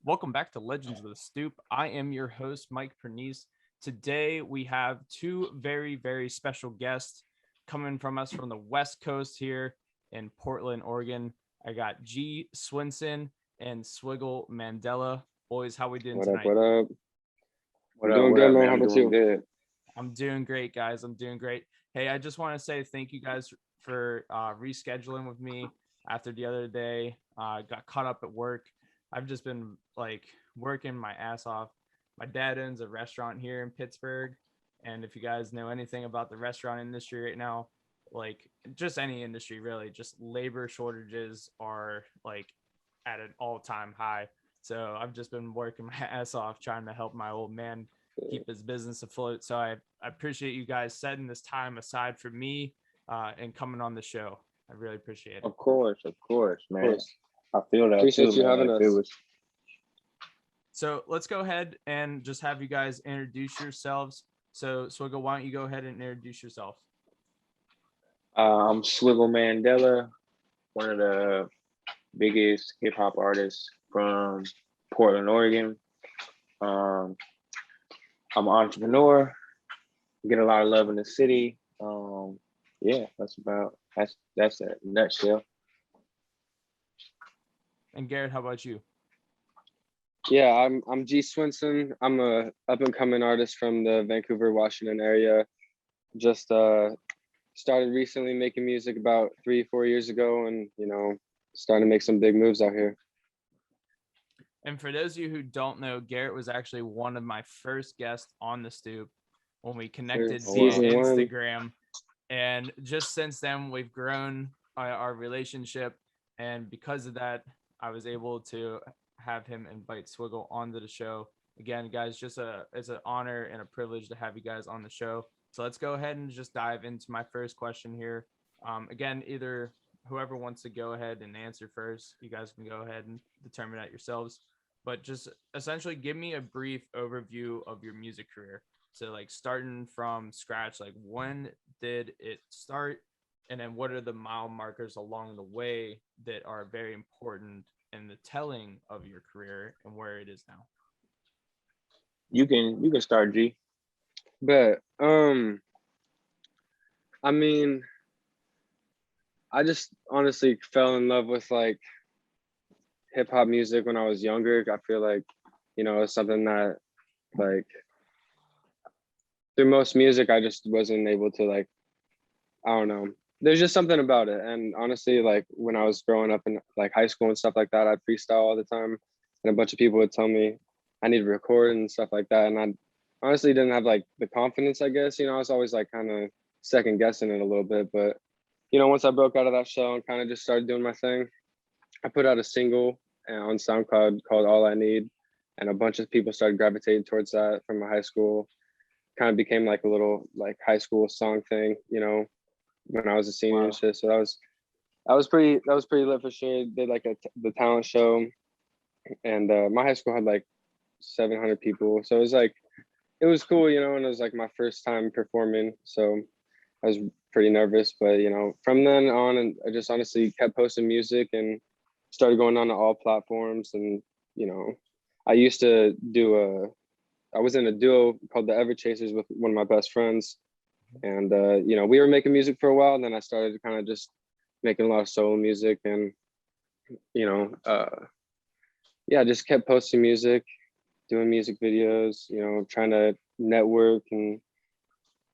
Welcome back to Legends of the Stoop. I am your host, Mike Pernice. Today we have two very, very special guests coming from us from the West Coast here in Portland, Oregon. I got G.Swendsen and Swiggle Mandela. Boys, how we doing tonight? What up? I'm doing good, man. How about you? Good. I'm doing great, guys. I'm doing great. Hey, I just want to say thank you guys for rescheduling with me after the other day. Got caught up at work. I've just been like working my ass off. My dad owns a restaurant here in Pittsburgh. And if you guys know anything about the restaurant industry right now, like just any industry really, just labor shortages are like at an all-time high. So I've just been working my ass off trying to help my old man keep his business afloat. So I appreciate you guys setting this time aside for me and coming on the show. I really appreciate it. Of course, man. I feel that. Appreciate you having us. So let's go ahead and just have you guys introduce yourselves. So Swiggle, why don't you go ahead and introduce yourself? I'm Swiggle Mandela, one of the biggest hip hop artists from Portland, Oregon. I'm an entrepreneur, get a lot of love in the city. Yeah, that's a nutshell. And Garrett, how about you? Yeah, I'm G.Swendsen. I'm a up and coming artist from the Vancouver, Washington area. Just started recently making music about 3-4 years ago, and starting to make some big moves out here. And for those of you who don't know, Garrett was actually one of my first guests on the Stoop when we connected via Instagram. And just since then, we've grown our relationship. And because of that, I was able to have him invite Swiggle onto the show. Again, guys, it's an honor and a privilege to have you guys on the show. So let's go ahead and just dive into my first question here. Again, either whoever wants to go ahead and answer first, you guys can go ahead and determine that yourselves. But just essentially give me a brief overview of your music career. So like starting from scratch, like when did it start? And then what are the mile markers along the way that are very important in the telling of your career and where it is now? You can start, G. But I mean, I just honestly fell in love with like hip hop music when I was younger. I feel like, it's something that like through most music I just wasn't able to like, I don't know. There's just something about it. And honestly, like when I was growing up in like high school and stuff like that, I'd freestyle all the time. And a bunch of people would tell me I need to record and stuff like that. And I honestly didn't have like the confidence, I guess. I was always like kind of second guessing it a little bit. But, once I broke out of that shell and kind of just started doing my thing, I put out a single on SoundCloud called All I Need. And a bunch of people started gravitating towards that from my high school. Kind of became like a little like high school song thing, when I was a senior and shit. So that was pretty lit for sure. Did like the talent show, and my high school had like 700 people. So it was cool, and it was like my first time performing. So I was pretty nervous, but from then on, and I just honestly kept posting music and started going on to all platforms. And I used to I was in a duo called the Ever Chasers with one of my best friends. And, we were making music for a while, and then I started kind of just making a lot of solo music and, just kept posting music, doing music videos, trying to network and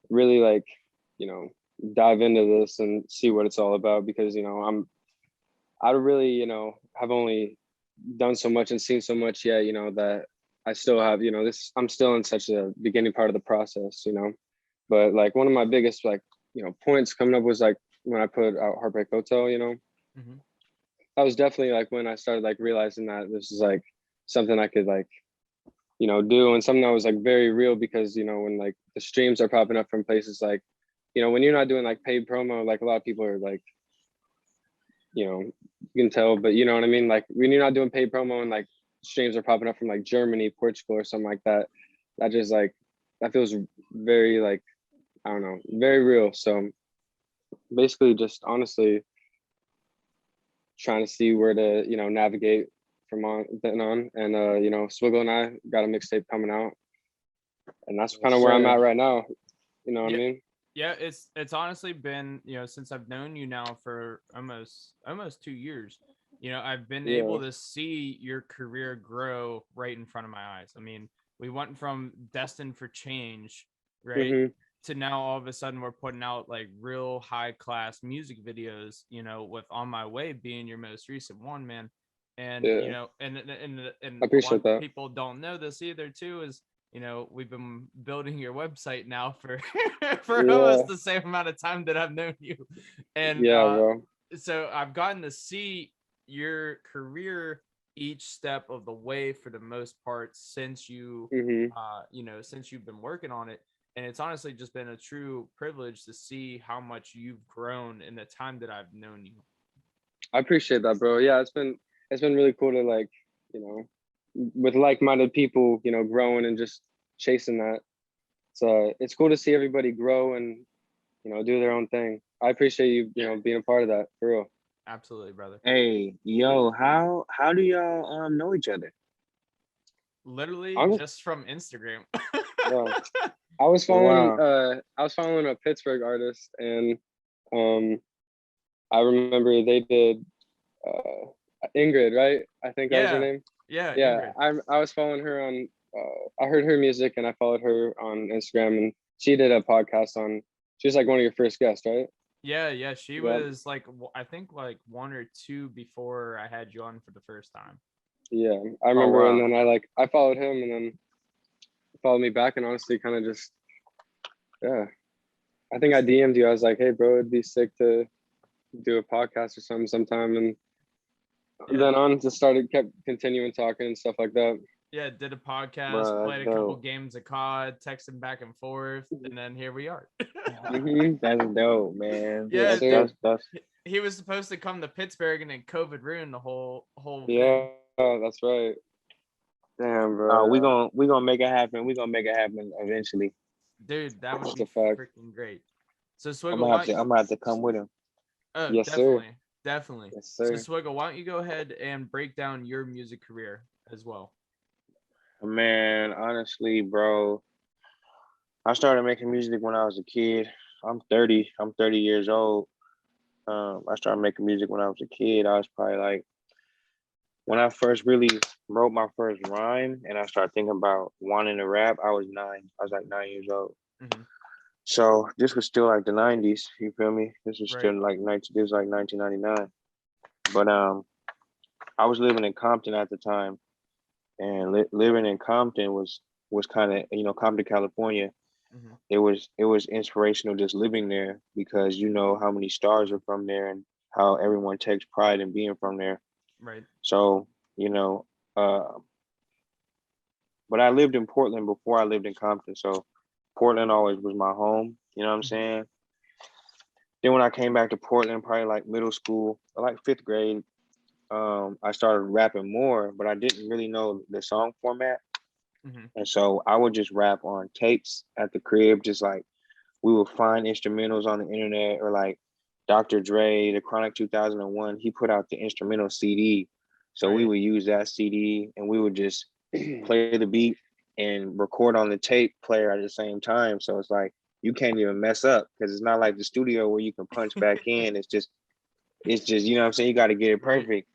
really like, dive into this and see what it's all about because, I really, have only done so much and seen so much yet, that I still have, I'm still in such a beginning part of the process, But like one of my biggest like, points coming up was like when I put out Heartbreak Hotel, you know, Mm-hmm. that was definitely like when I started like realizing that this is like something I could like, you know, do, and something that was like very real, because, you know, when like the streams are popping up from places like, you know, when you're not doing like paid promo, like a lot of people are like, you know, you can tell, but you know what I mean? Like when you're not doing paid promo and like streams are popping up from like Germany, Portugal, or something like that, that just like, that feels very like, I don't know, very real. So basically just honestly trying to see where to, you know, navigate from on then on. And you know, Swiggle and I got a mixtape coming out, and that's kind of where I'm at right now. You know what I mean? Yeah, it's honestly been, you know, since I've known you now for almost 2 years, you know, I've been able to see your career grow right in front of my eyes. I mean, we went from destined for change, right? To now all of a sudden we're putting out like real high class music videos, you know, with On My Way being your most recent one, man. And you know, and I a lot appreciate of that. people don't know this either too, is, you know, we've been building your website now for for almost the same amount of time that I've known you. And bro. so I've gotten to see your career each step of the way for the most part since you you know, since you've been working on it. And it's honestly just been a true privilege to see how much you've grown in the time that I've known you. I appreciate that, bro. Yeah, it's been really cool to like, you know, with like-minded people, you know, growing and just chasing that. So it's cool to see everybody grow and, you know, do their own thing. I appreciate you, you know, being a part of that, for real. Absolutely, brother. Hey, yo, how do y'all know each other? Literally just from Instagram. I was following a Pittsburgh artist, and I remember they did Ingrid, right? I think that was her name. Yeah. I was following her on. I heard her music and I followed her on Instagram, and she did a podcast on. She was like one of your first guests, right? Yeah. She was like, I think like one or two before I had you on for the first time. Yeah, I remember, and then I followed him, and then he followed me back, and honestly, kind of just, I think I DM'd you. I was like, hey, bro, it'd be sick to do a podcast or something sometime, and then on just kept continuing talking and stuff like that. Yeah, did a podcast, played a couple games of COD, texted back and forth, and then here we are. That's dope, man. Yeah, that's he was supposed to come to Pittsburgh, and then COVID ruined the whole thing. That's right. Damn, bro. We gonna make it happen. We're gonna make it happen eventually. Dude, that would be freaking great. So Swiggle, I'm gonna have to come with him. Oh, yes, definitely. Yes, sir. So Swiggle, why don't you go ahead and break down your music career as well? Man, honestly, bro, I started making music when I was a kid. I'm 30 years old. I started making music when I was a kid. I was probably like, when I first really wrote my first rhyme and I started thinking about wanting to rap, I was 9. I was like 9 years old. So this was still like the 90s. You feel me? This was still like 1999. But I was living in Compton at the time, and living in Compton was kind of, you know, Compton, California. It was inspirational just living there, because you know how many stars are from there and how everyone takes pride in being from there. Right. So, you know, but I lived in Portland before I lived in Compton. So Portland always was my home. You know what I'm saying? Then when I came back to Portland, probably like middle school, like 5th grade, I started rapping more, but I didn't really know the song format. And so I would just rap on tapes at the crib, just like we would find instrumentals on the internet, or like Dr. Dre, the Chronic 2001, he put out the instrumental CD. So we would use that CD and we would just play the beat and record on the tape player at the same time. So it's like, you can't even mess up, because it's not like the studio where you can punch back in. It's just, you know what I'm saying? You got to get it perfect.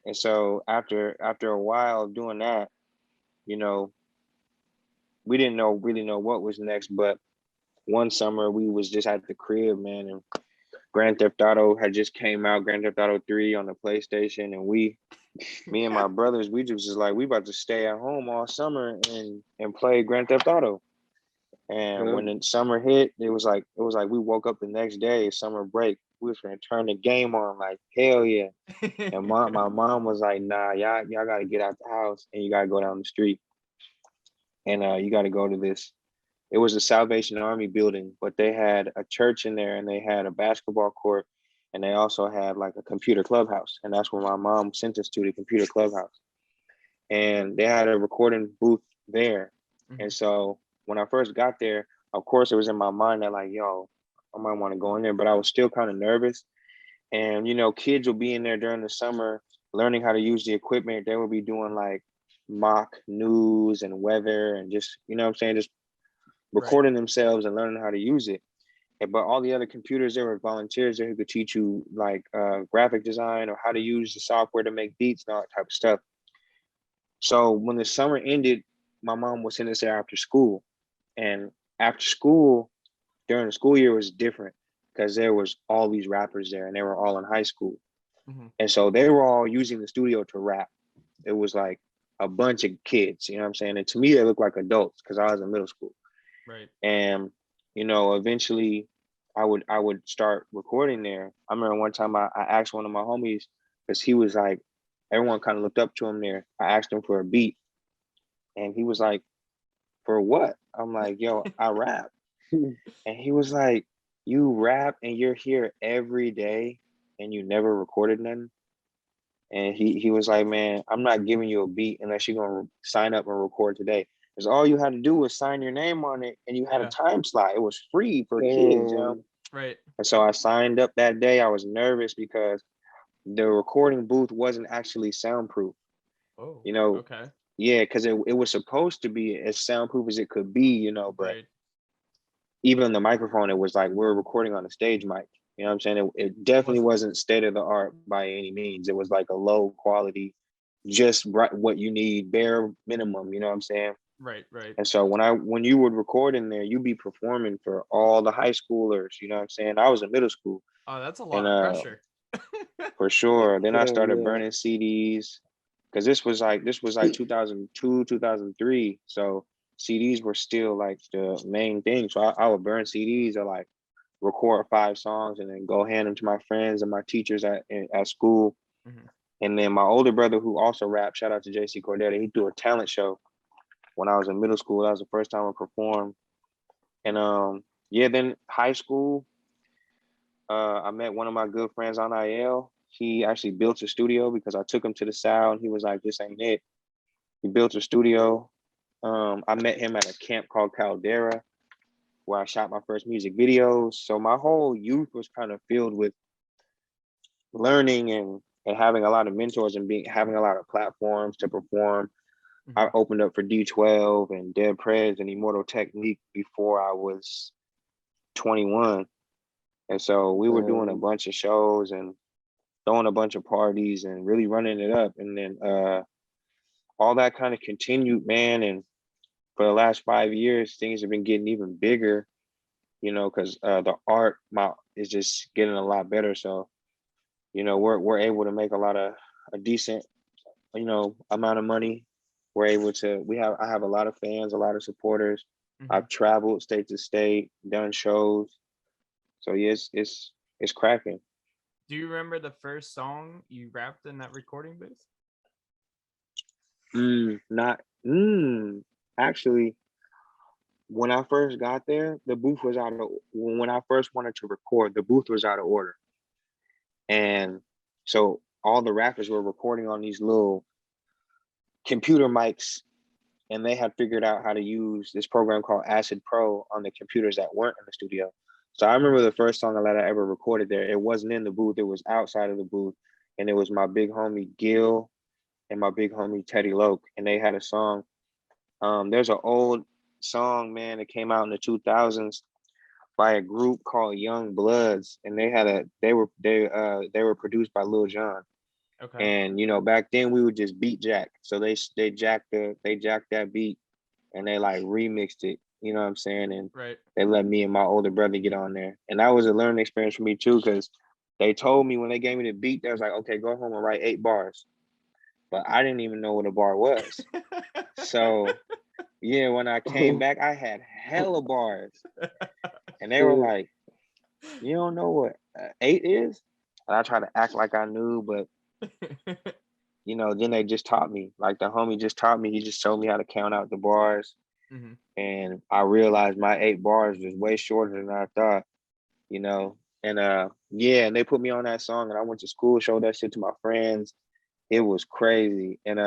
And so after a while of doing that, you know, we didn't really know what was next. But one summer we was just at the crib, man, and Grand Theft Auto had just came out, Grand Theft Auto 3 on the PlayStation, and me and my brothers, we just like, we about to stay at home all summer and play Grand Theft Auto. And when the summer hit, it was like we woke up the next day, summer break, we was gonna turn the game on like hell yeah. And my mom was like, nah, y'all gotta get out the house and you gotta go down the street. And you gotta go to this. It was a Salvation Army building, but they had a church in there and they had a basketball court and they also had like a computer clubhouse. And that's where my mom sent us to, the computer clubhouse. And they had a recording booth there. And so when I first got there, of course, it was in my mind that like, yo, I might want to go in there, but I was still kind of nervous. And, you know, kids will be in there during the summer learning how to use the equipment. They will be doing like mock news and weather and just, you know what I'm saying, just recording themselves and learning how to use it. But all the other computers, there were volunteers there who could teach you like graphic design or how to use the software to make beats and all that type of stuff. So when the summer ended, my mom was sending us there after school. And after school, during the school year was different because there was all these rappers there and they were all in high school. And so they were all using the studio to rap. It was like a bunch of kids, you know what I'm saying? And to me, they looked like adults because I was in middle school. Right. And, you know, eventually I would start recording there. I remember one time I asked one of my homies, because he was like, everyone kind of looked up to him there. I asked him for a beat and he was like, for what? I'm like, yo, I rap. And he was like, you rap and you're here every day and you never recorded nothing? And he was like, man, I'm not giving you a beat unless you're going to sign up and record today. Because all you had to do was sign your name on it and you had a time slot. It was free for kids, you know? Right. And so I signed up that day. I was nervous because the recording booth wasn't actually soundproof. Oh, you know, okay. Yeah, because it was supposed to be as soundproof as it could be, you know, but even the microphone, it was like we're recording on a stage mic. You know what I'm saying? It definitely wasn't state of the art by any means. It was like a low quality, just right what you need, bare minimum, you know what I'm saying? Right. And so when you would record in there, you'd be performing for all the high schoolers, you know what I'm saying? I was in middle school. Oh, that's a lot of pressure. For sure. Then I started burning CDs because this was like 2002, 2003. So CDs were still like the main thing. So I would burn CDs or like record 5 songs and then go hand them to my friends and my teachers at school. And then my older brother, who also rapped, shout out to JC Cordetta, he threw a talent show when I was in middle school. That was the first time I performed. And then high school, I met one of my good friends on IL. He actually built a studio because I took him to the South and he was like, this ain't it. He built a studio. I met him at a camp called Caldera where I shot my first music videos. So my whole youth was kind of filled with learning and having a lot of mentors and having a lot of platforms to perform. I opened up for D12 and Dead Prez and Immortal Technique before I was 21. And so we were doing a bunch of shows and throwing a bunch of parties and really running it up. And then all that kind of continued, man. And for the last 5 years, things have been getting even bigger, you know, because the art is just getting a lot better. So, you know, we're able to make a decent, you know, amount of money. We're able to, I have a lot of fans, a lot of supporters. I've traveled state to state, done shows. So yes, it's cracking. Do you remember the first song you rapped in that recording booth? Actually, when I first got there, the booth was when I first wanted to record, the booth was out of order. And so all the rappers were recording on these little computer mics, and they had figured out how to use this program called Acid Pro on the computers that weren't in the studio. So I remember the first song that I ever recorded there. It wasn't in the booth. It was outside of the booth. And it was my big homie Gil and my big homie Teddy Loke. And they had a song. There's an old song, man, that came out in the 2000s by a group called Young Bloods. And they were produced by Lil Jon. Okay. And you know, back then we would just beat jack. So they jacked that beat and they like remixed it. You know what I'm saying? And they let me and my older brother get on there. And that was a learning experience for me too, because they told me when they gave me the beat, they was like, okay, go home and write 8 bars. But I didn't even know what a bar was. So yeah, when I came back, I had hella bars. And they were like, You don't know what 8 is? And I try to act like I knew, but then they just taught me. Like the homie just taught me. He just showed me how to count out the bars, Mhm. and I realized my 8 bars was way shorter than I thought. You know, and yeah, and they put me on that song, and I went to school, showed that shit to my friends. It was crazy, and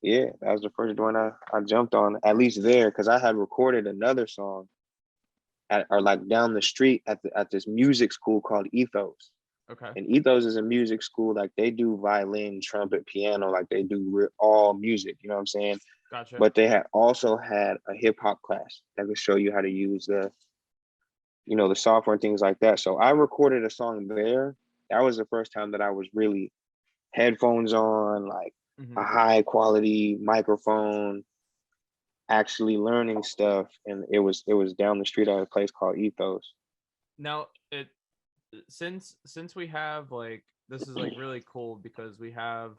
yeah, that was the first joint I jumped on, at least there, because I had recorded another song or like down the street at this music school called Ethos. Okay. And Ethos is a music school, like they do violin, trumpet, piano, like they do all music, you know what I'm saying? Gotcha. But they had also had a hip hop class that could show you how to use the software and things like that. So I recorded a song there. That was the first time that I was really headphones on, like a high quality microphone, actually learning stuff. And it was down the street at a place called Ethos. Now since we have like, this is like really cool because we have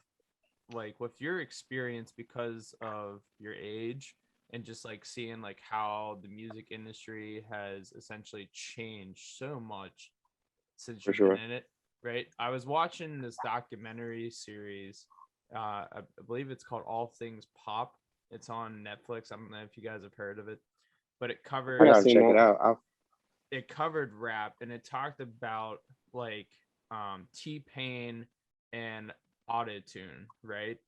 like with your experience, because of your age and just like seeing like how the music industry has essentially changed so much since For you've been sure. in it, right? I was watching this documentary series, I believe it's called All Things Pop. It's on Netflix. I don't know if you guys have heard of it, but it I I've gotta covered seen check it that. out. rap, and it talked about like T-Pain and Autotune, right?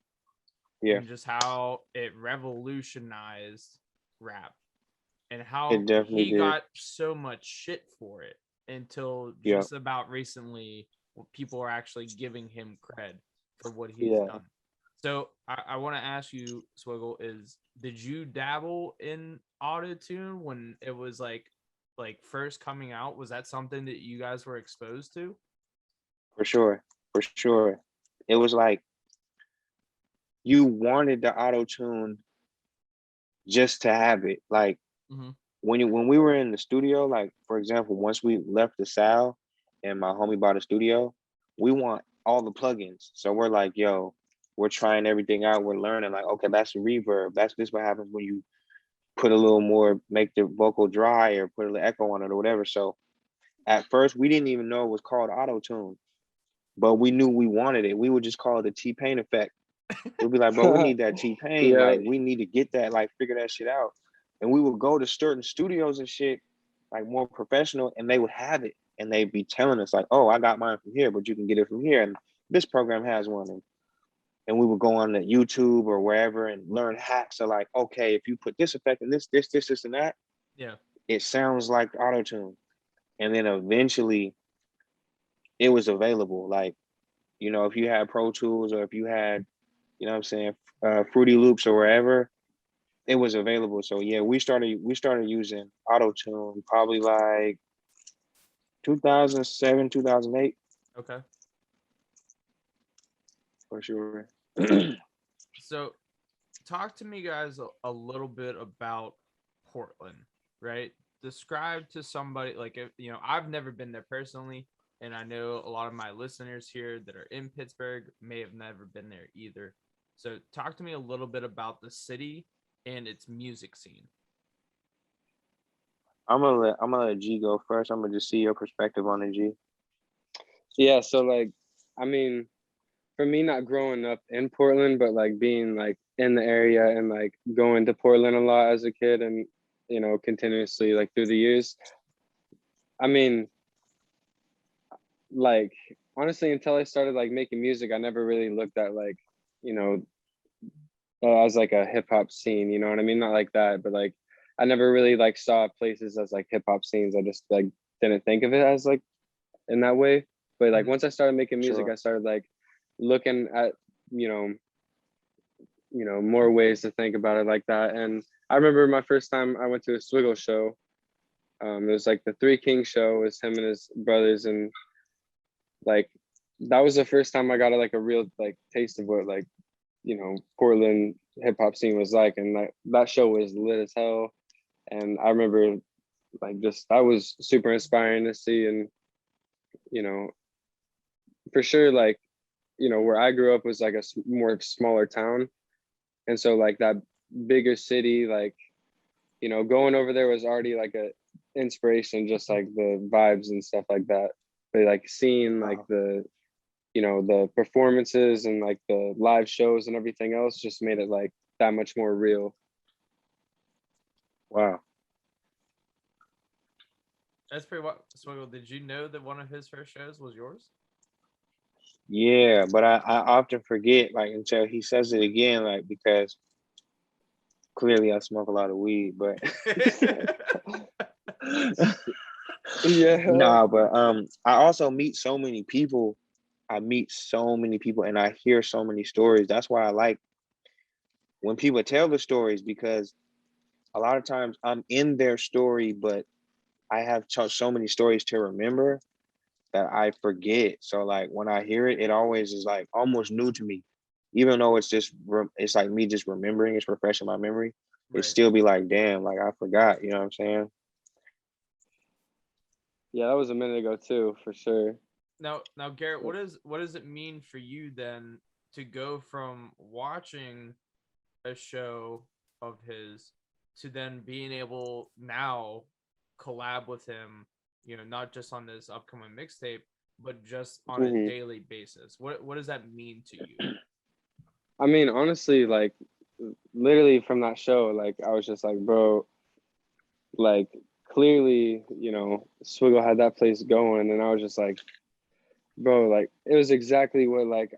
Yeah, And just how it revolutionized rap and it how definitely he did. got so much shit for it until Yeah, just about recently people are actually giving him cred for what he's Yeah. done. So I want to ask you, Swiggle, is did you dabble in Autotune when it was like first coming out? Was that something that you guys were exposed to? for sure. For sure. It was like you wanted the auto tune just to have it. Like Mm-hmm. when we were in the studio, like for example, once we left the Sal and my homie bought a studio, we want all the plugins. So we're like, yo, we're trying everything out. We're learning, like, okay, that's a reverb. That's this what happens when you put a little more, make the vocal dry or put a little echo on it or whatever. So at first we didn't even know it was called auto tune, but we knew we wanted it. We would just call it the T-Pain effect. We'd be like, bro, we need that T-Pain. Yeah. Like, we need to get that, like, figure that shit out. And we would go to certain studios and shit, like more professional, and they would have it. And they'd be telling us, like, oh, I got mine from here, but you can get it from here. And this program has one. And we would go on the YouTube or wherever and learn hacks of like, okay, if you put this effect and this, and that, Yeah. it sounds like auto-tune. And then eventually it was available. Like, if you had Pro Tools or if you had, you know what I'm saying, Fruity Loops or wherever, it was available. So yeah, we started using Autotune probably like 2007, 2008 Okay. for sure. So talk to me guys a little bit about Portland, right? Describe to somebody, like, if I've never been there personally, and I know a lot of my listeners here that are in Pittsburgh may have never been there either. So talk to me a little bit about the city and its music scene. I'm gonna let G go first. I'm gonna just see your perspective on the G. Yeah. So like, I mean, for me, not growing up in Portland, but like being like in the area and like going to Portland a lot as a kid and, continuously like through the years. I mean, like honestly, until I started like making music, I never really looked at like, you know, as like a hip hop scene, you know what I mean? Not like that, but like I never really like saw places as like hip hop scenes. I just like didn't think of it as like in that way. But like once I started making music, Sure. I started like looking at, you know, more ways to think about it like that. And I remember my first time I went to a Swiggle show. It was like the Three Kings show. It was him and his brothers, and like that was the first time I got like a real like taste of what like Portland hip hop scene was like, and that show was lit as hell. And I remember like just that was super inspiring to see, and you know for sure like where I grew up was like a more smaller town, and so like that bigger city like going over there was already like inspiration, just like the vibes and stuff like that. But like seeing like the, you know, the performances and like the live shows and everything else just made it like that much more real. Wow. That's pretty wild. Swiggle, did you know that one of his first shows was yours? Yeah, but I often forget, like, until he says it again, like, because clearly I smoke a lot of weed, but Yeah. nah, but I also meet so many people. I meet so many people and I hear so many stories. That's why I like when people tell the stories, because a lot of times I'm in their story, but I have so many stories to remember that I forget. So like when I hear it, it always is like almost new to me, even though it's just it's like me just remembering, it's refreshing my memory. It Right. still be like, damn, like I forgot. You know what I'm saying? Yeah, that was a minute ago too, for sure. Now, Garrett, what does it mean for you then to go from watching a show of his to then being able now collab with him, you know, not just on this upcoming mixtape, but just on a daily basis? What does that mean to you? I mean, honestly, like literally from that show, like I was just like, bro, like clearly, you know, Swiggle had that place going, and I was just like, bro, like it was exactly what like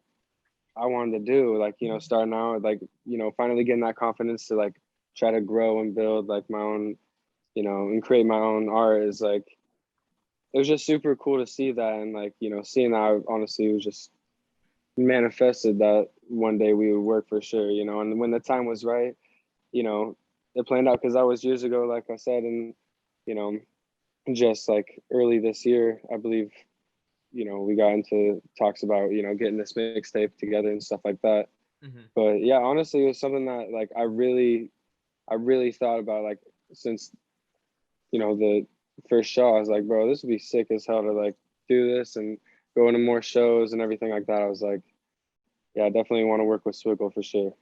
I wanted to do. Like, you know, starting out, like, you know, finally getting that confidence to like try to grow and build like my own, you know, and create my own art is like, it was just super cool to see that. And like, you know, seeing that honestly was just manifested that one day we would work for sure, you know. And when the time was right, you know, it planned out because that was years ago, like I said. And, you know, just like early this year, I believe, you know, we got into talks about, you know, getting this mixtape together and stuff like that. But yeah, honestly, it was something that like I really thought about, like since, you know, the first show. I was like, bro, this would be sick as hell to like do this and go into more shows and everything like that. I was like, yeah, I definitely want to work with Swiggle for sure.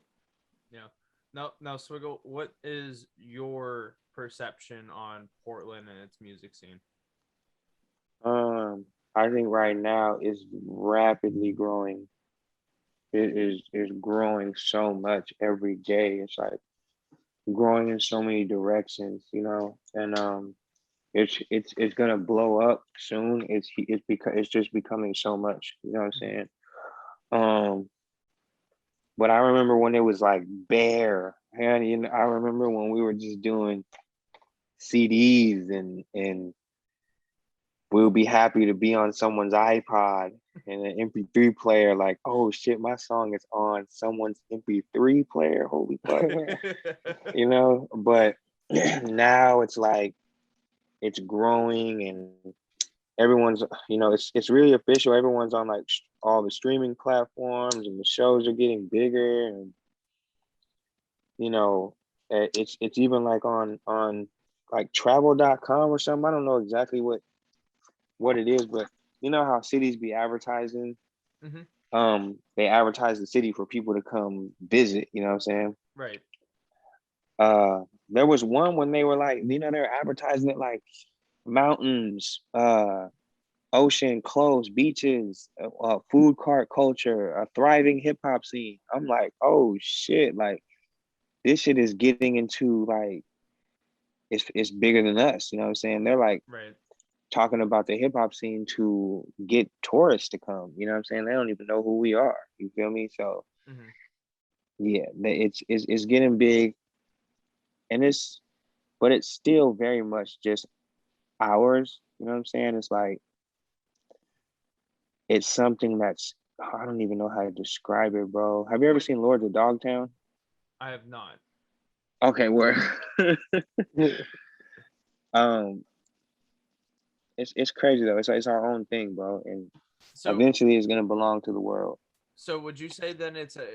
Yeah. Now, Swiggle, what is your perception on Portland and its music scene? I think right now is rapidly growing. It is growing so much every day. It's like growing in so many directions, you know, and it's gonna blow up soon. It's because it's just becoming so much, you know what I'm saying? But I remember when it was like bare, and you know, I remember when we were just doing CDs and we would be happy to be on someone's iPod and an MP3 player. Like, oh shit, my song is on someone's MP3 player. Holy fuck, you know. But now it's like it's growing and everyone's, you know, it's really official. Everyone's on like all the streaming platforms and the shows are getting bigger, and you know, it's even like on like travel.com or something. I don't know exactly what it is, but you know how cities be advertising. They advertise the city for people to come visit, you know what I'm saying? Right. There was one when they were like, you know, they're advertising it like mountains, ocean, clothes, beaches, food cart culture, a thriving hip hop scene. I'm like, oh shit, like this shit is getting into like it's bigger than us, you know what I'm saying? They're like talking about the hip hop scene to get tourists to come, you know what I'm saying? They don't even know who we are. You feel me? So yeah, it's getting big, and but it's still very much just ours, you know what I'm saying? It's like it's something that's, I don't even know how to describe it, bro. Have you ever seen Lords of Dogtown? I have not. Okay, where it's crazy though. It's our own thing, bro, and so, eventually it's gonna belong to the world. So would you say then it's a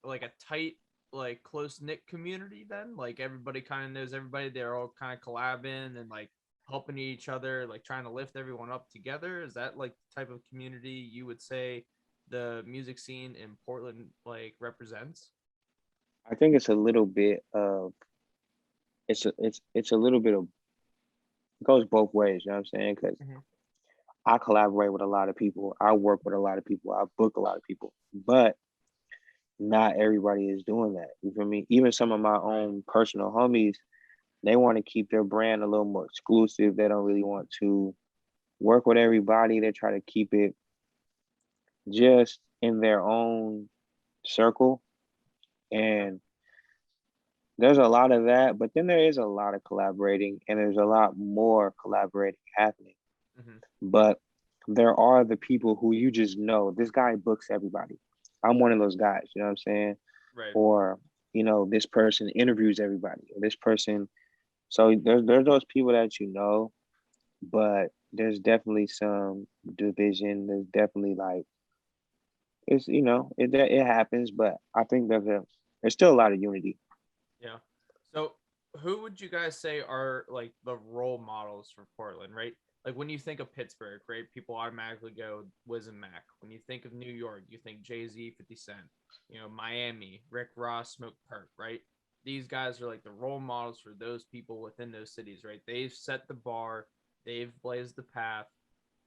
like a tight, like close knit community then? Like everybody kind of knows everybody. They're all kind of collabing and like helping each other, like trying to lift everyone up together. Is that like the type of community you would say the music scene in Portland like represents? I think it's a little bit of it's a little bit of goes both ways, you know what I'm saying? Because Mhm. I collaborate with a lot of people, I work with a lot of people, I book a lot of people, but not everybody is doing that. You feel me? Even some of my own personal homies, they want to keep their brand a little more exclusive. They don't really want to work with everybody. They try to keep it just in their own circle. And there's a lot of that, but then there is a lot of collaborating and there's a lot more collaborating happening. Mhm. But there are the people who you just know, this guy books everybody. I'm one of those guys, you know what I'm saying? Right. Or, this person interviews everybody. Or this person. So there's those people that you know, but there's definitely some division. There's definitely like it happens, but I think there's still a lot of unity. Yeah. So, who would you guys say are like the role models for Portland, right? Like when you think of Pittsburgh, right? People automatically go Wiz and Mac. When you think of New York, you think Jay-Z, 50 Cent. Miami, Rick Ross, Smoke Perp, right? These guys are like the role models for those people within those cities, right? They've set the bar, they've blazed the path.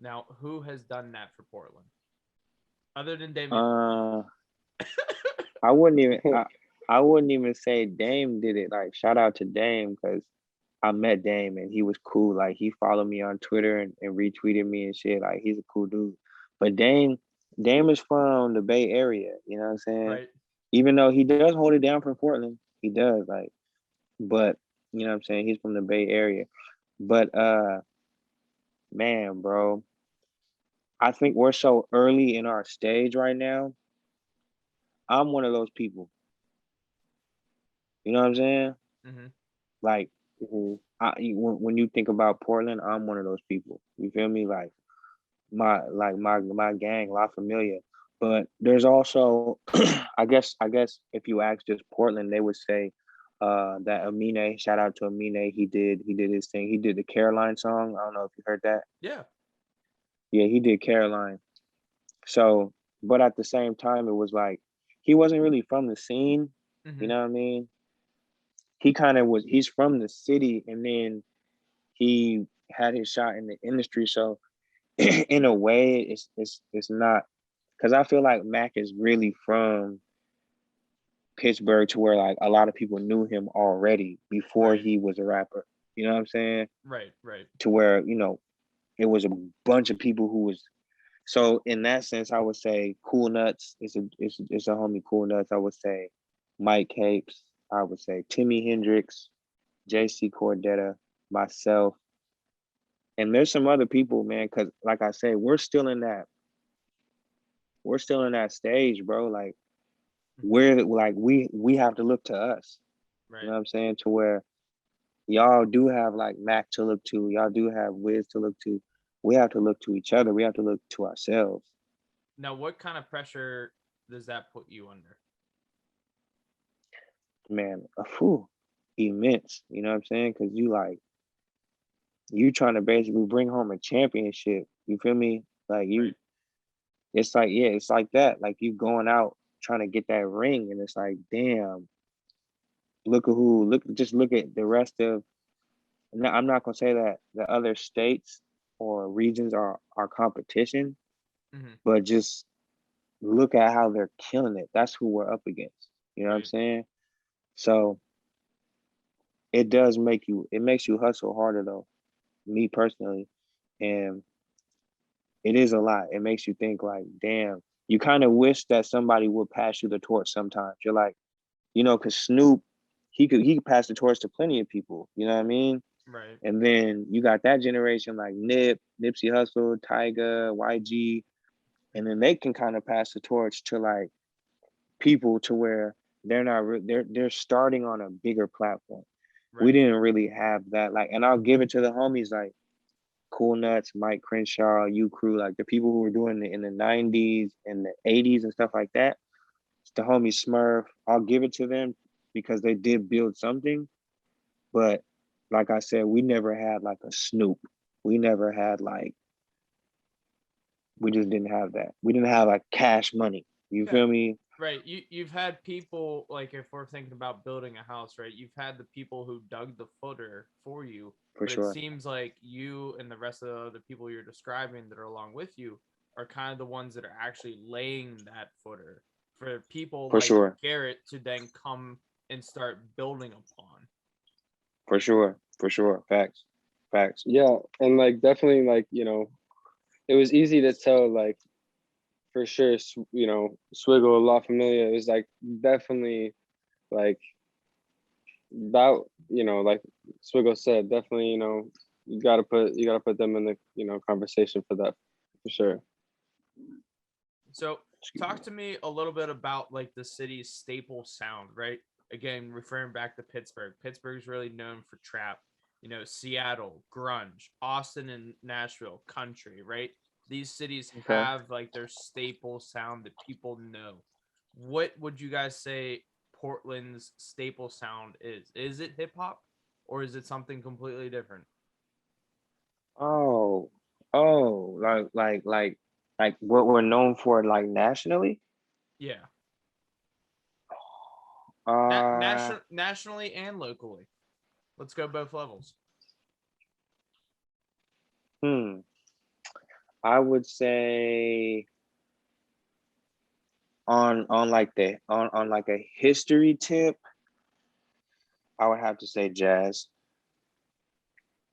Now, who has done that for Portland other than David? Uh, I wouldn't even I wouldn't even say Dame did it. Like shout out to Dame because I met Dame and he was cool. Like he followed me on Twitter and retweeted me and shit. Like he's a cool dude. But Dame is from the Bay Area. You know what I'm saying? Right. Even though he does hold it down from Portland, he does. Like, but you know what I'm saying? He's from the Bay Area. But man, bro, I think we're so early in our stage right now. I'm one of those people. You know what I'm saying? Mm-hmm. Like, Mhm. when you think about Portland, I'm one of those people. You feel me? Like my gang, La Familia. But there's also, I guess if you ask just Portland, they would say that Amine. Shout out to Amine. He did his thing. He did the Caroline song. I don't know if you heard that. Yeah. Yeah, he did Caroline. So, but at the same time, it was like he wasn't really from the scene. You Mm-hmm. know what I mean? He kind of was. He's from the city, and then he had his shot in the industry. So, in a way, it's not because I feel like Mac is really from Pittsburgh to where like a lot of people knew him already before Right. he was a rapper. You know what I'm saying? Right. Right. To where it was a bunch of people who was. So in that sense, I would say Cool Nuts is a homie. Cool Nuts. I would say Mike Capes. I would say Timmy Hendrix, JC Cordetta, myself, and there's some other people, man. Because like I say, we're still in that stage, bro. Like Mm-hmm. we're like we have to look to us. You Right. know what I'm saying? To where y'all do have like Mac to look to, y'all do have Wiz to look to. We have to look to each other. We have to look to ourselves. Now, what kind of pressure does that put you under? Man, whew, immense. You know what I'm saying? Because you trying to basically bring home a championship. You feel me? Like Right. it's like yeah, it's like that. Like you going out trying to get that ring, and it's like damn. Just look at the rest of. I'm not gonna say that the other states or regions are our competition, Mm-hmm. but just look at how they're killing it. That's who we're up against. You know what I'm Right. saying? So it makes you hustle harder though, me personally. And it is a lot. It makes you think like, damn, you kind of wish that somebody would pass you the torch sometimes. You're like, because Snoop, he could pass the torch to plenty of people, you know what I mean? Right. And then you got that generation like Nipsey Hussle, Tyga, YG, and then they can kind of pass the torch to like people to where they're not they're starting on a bigger platform. We Right. didn't really have that like, and I'll give it to the homies like Cool Nuts, Mike Crenshaw, U Crew, like the people who were doing it in the '90s and the '80s and stuff like that. The homie Smurf, I'll give it to them because they did build something. But like I said, we never had like a Snoop. We never had like we just didn't have that. We didn't have like cash money. You Yeah. feel me? Right. You've had people, like, if we're thinking about building a house, right? You've had the people who dug the footer for you For But it sure. seems like you and the rest of the people you're describing that are along with you are kind of the ones that are actually laying that footer for people For like sure. Garrett to then come and start building upon. For sure. For sure. Facts. Facts. Yeah, and like definitely like, you know, it was easy to tell like for sure, you know, Swiggle, La Familia is like definitely like that, you know, like Swiggle said, definitely, you know, you gotta put them in the, you know, conversation for that for sure. So talk to me a little bit about like the city's staple sound, right? Again, referring back to Pittsburgh. Pittsburgh's really known for trap. You know, Seattle, grunge, Austin and Nashville, country, right? These cities Okay. have like their staple sound that people know. What would you guys say Portland's staple sound is? Is it hip hop or is it something completely different? Oh, oh, like what we're known for, like nationally. Yeah. Uh, Nationally and locally. Let's go both levels. hmm. I would say on like the on like a history tip, I would have to say jazz,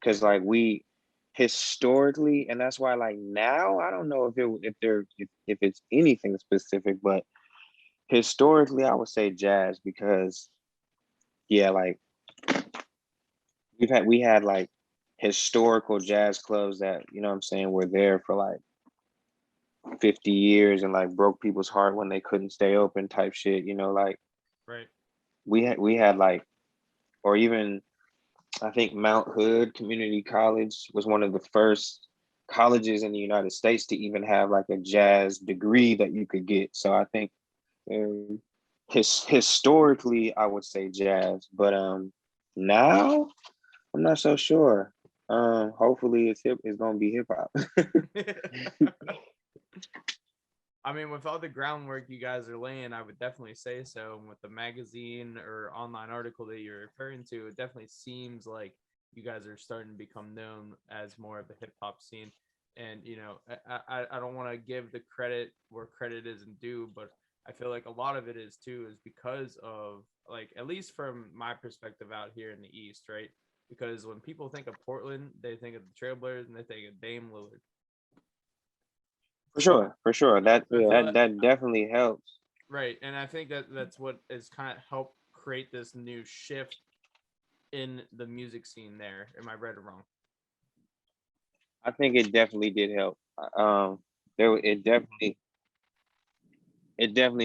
because like we historically, and that's why like now I don't know if it's anything specific, but historically I would say jazz because yeah, like we had like historical jazz clubs that, you know what I'm saying, were there for like 50 years and like broke people's heart when they couldn't stay open type shit, you know, like Right. we had like, or even I think Mount Hood Community College was one of the first colleges in the United States to even have like a jazz degree that you could get. So I think historically I would say jazz, but now I'm not so sure. Hopefully it's gonna be hip hop. I mean, with all the groundwork you guys are laying, I would definitely say so. And with the magazine or online article that you're referring to, it definitely seems like you guys are starting to become known as more of a hip hop scene. And you know, I don't want to give the credit where credit isn't due, but I feel like a lot of it is too is because of like at least from my perspective out here in the East, right? Because when people think of Portland, they think of the Trailblazers and they think of Dame Lillard. For sure. That I feel like that definitely helps. right, and I think that that's what has kind of helped create this new shift in the music scene. There, am I right or wrong? I think it definitely did help. Um, there it definitely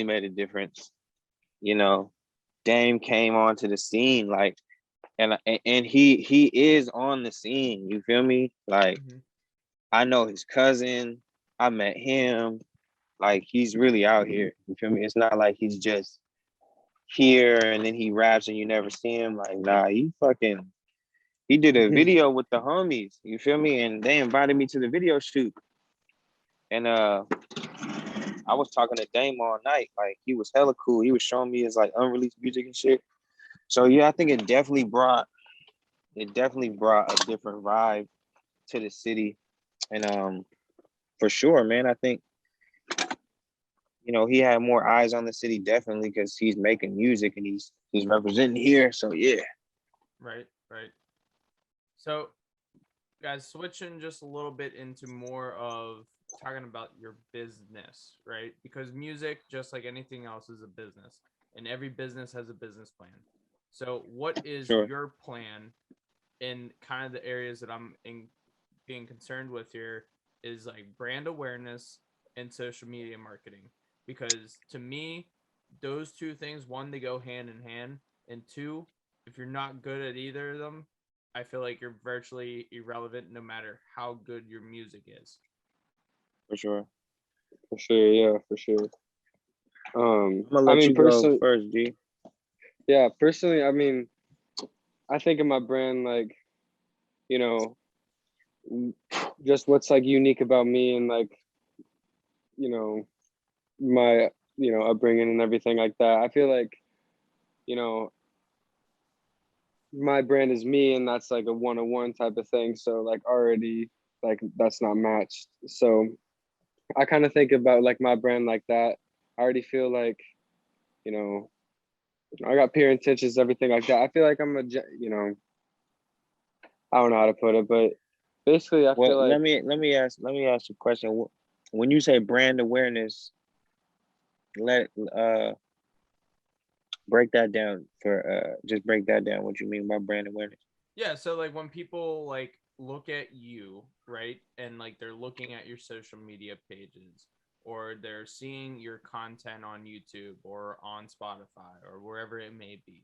made a difference. You know, Dame came onto the scene like, and he is on the scene. You feel me? Like Mm-hmm. I know his cousin. I met him. Like he's really out here. You feel me? It's not like he's just here and then he raps and you never see him. Like nah, he did a video with the homies. You feel me? And they invited me to the video shoot. And I was talking to Dame all night. Like he was hella cool. He was showing me his like unreleased music and shit. So yeah, I think it definitely brought a different vibe to the city. And for sure, man, I think, you know, he had more eyes on the city definitely because he's making music and he's representing here. So yeah. Right, right. So, guys, switching just a little bit into more of talking about your business, right? Because music, just like anything else, is a business, and every business has a business plan. So, what is Sure. your plan in kind of the areas that being concerned with here is like brand awareness and social media marketing? Because to me, those two things, one, they go hand in hand, and two, if you're not good at either of them, I feel like you're virtually irrelevant no matter how good your music is. For sure. For sure, yeah, for sure. I'm gonna I let mean, you go personally, first, G. yeah, personally, I mean, I think of my brand like, you know, just what's like unique about me and like, you know, my, you know, upbringing and everything like that. I feel like, you know, my brand is me, and that's like a one-on-one type of thing. So like already like that's not matched. So I kind of think about like my brand like that. I already feel like, you know, I got pure intentions, everything like that. I feel like I'm I don't know how to put it, but basically I Well, feel like let me ask you a question. When you say brand awareness, let break that down just break that down. What you mean by brand awareness? Yeah, so like when people like look at you, right? And like they're looking at your social media pages or they're seeing your content on YouTube or on Spotify or wherever it may be.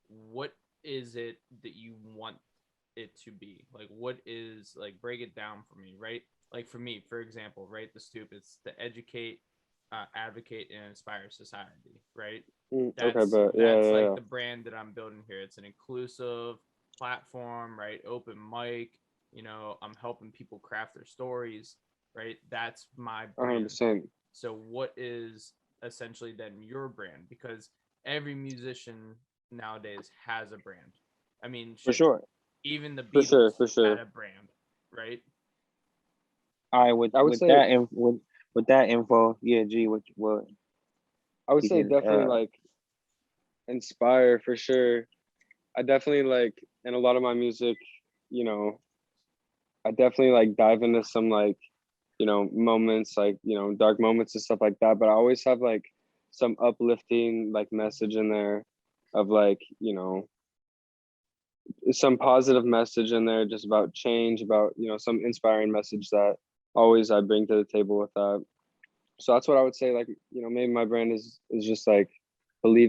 What is it that you want it to be? Like what is like break it down for me, right? Like for me, for example, right? The Stoop, it's to educate, advocate, and inspire society, right? okay, but That's yeah, like the brand that I'm building here. It's an inclusive platform, right? Open mic. I'm helping people craft their stories, right? That's my brand. 100%. So what is essentially then your brand? Because every musician nowadays has a brand. I mean, For shit, sure. even the For Beatles sure. had a brand, right? All right, with I would with say that and with that info, yeah, G, what I would you say can definitely like inspire for sure. I definitely like in a lot of my music, you know, I definitely like dive into some like, moments like, dark moments and stuff like that. But I always have like some uplifting like message in there of like, some positive message in there just about change, about, some inspiring message that always I bring to the table with that. So that's what I would say, like, maybe my brand is just like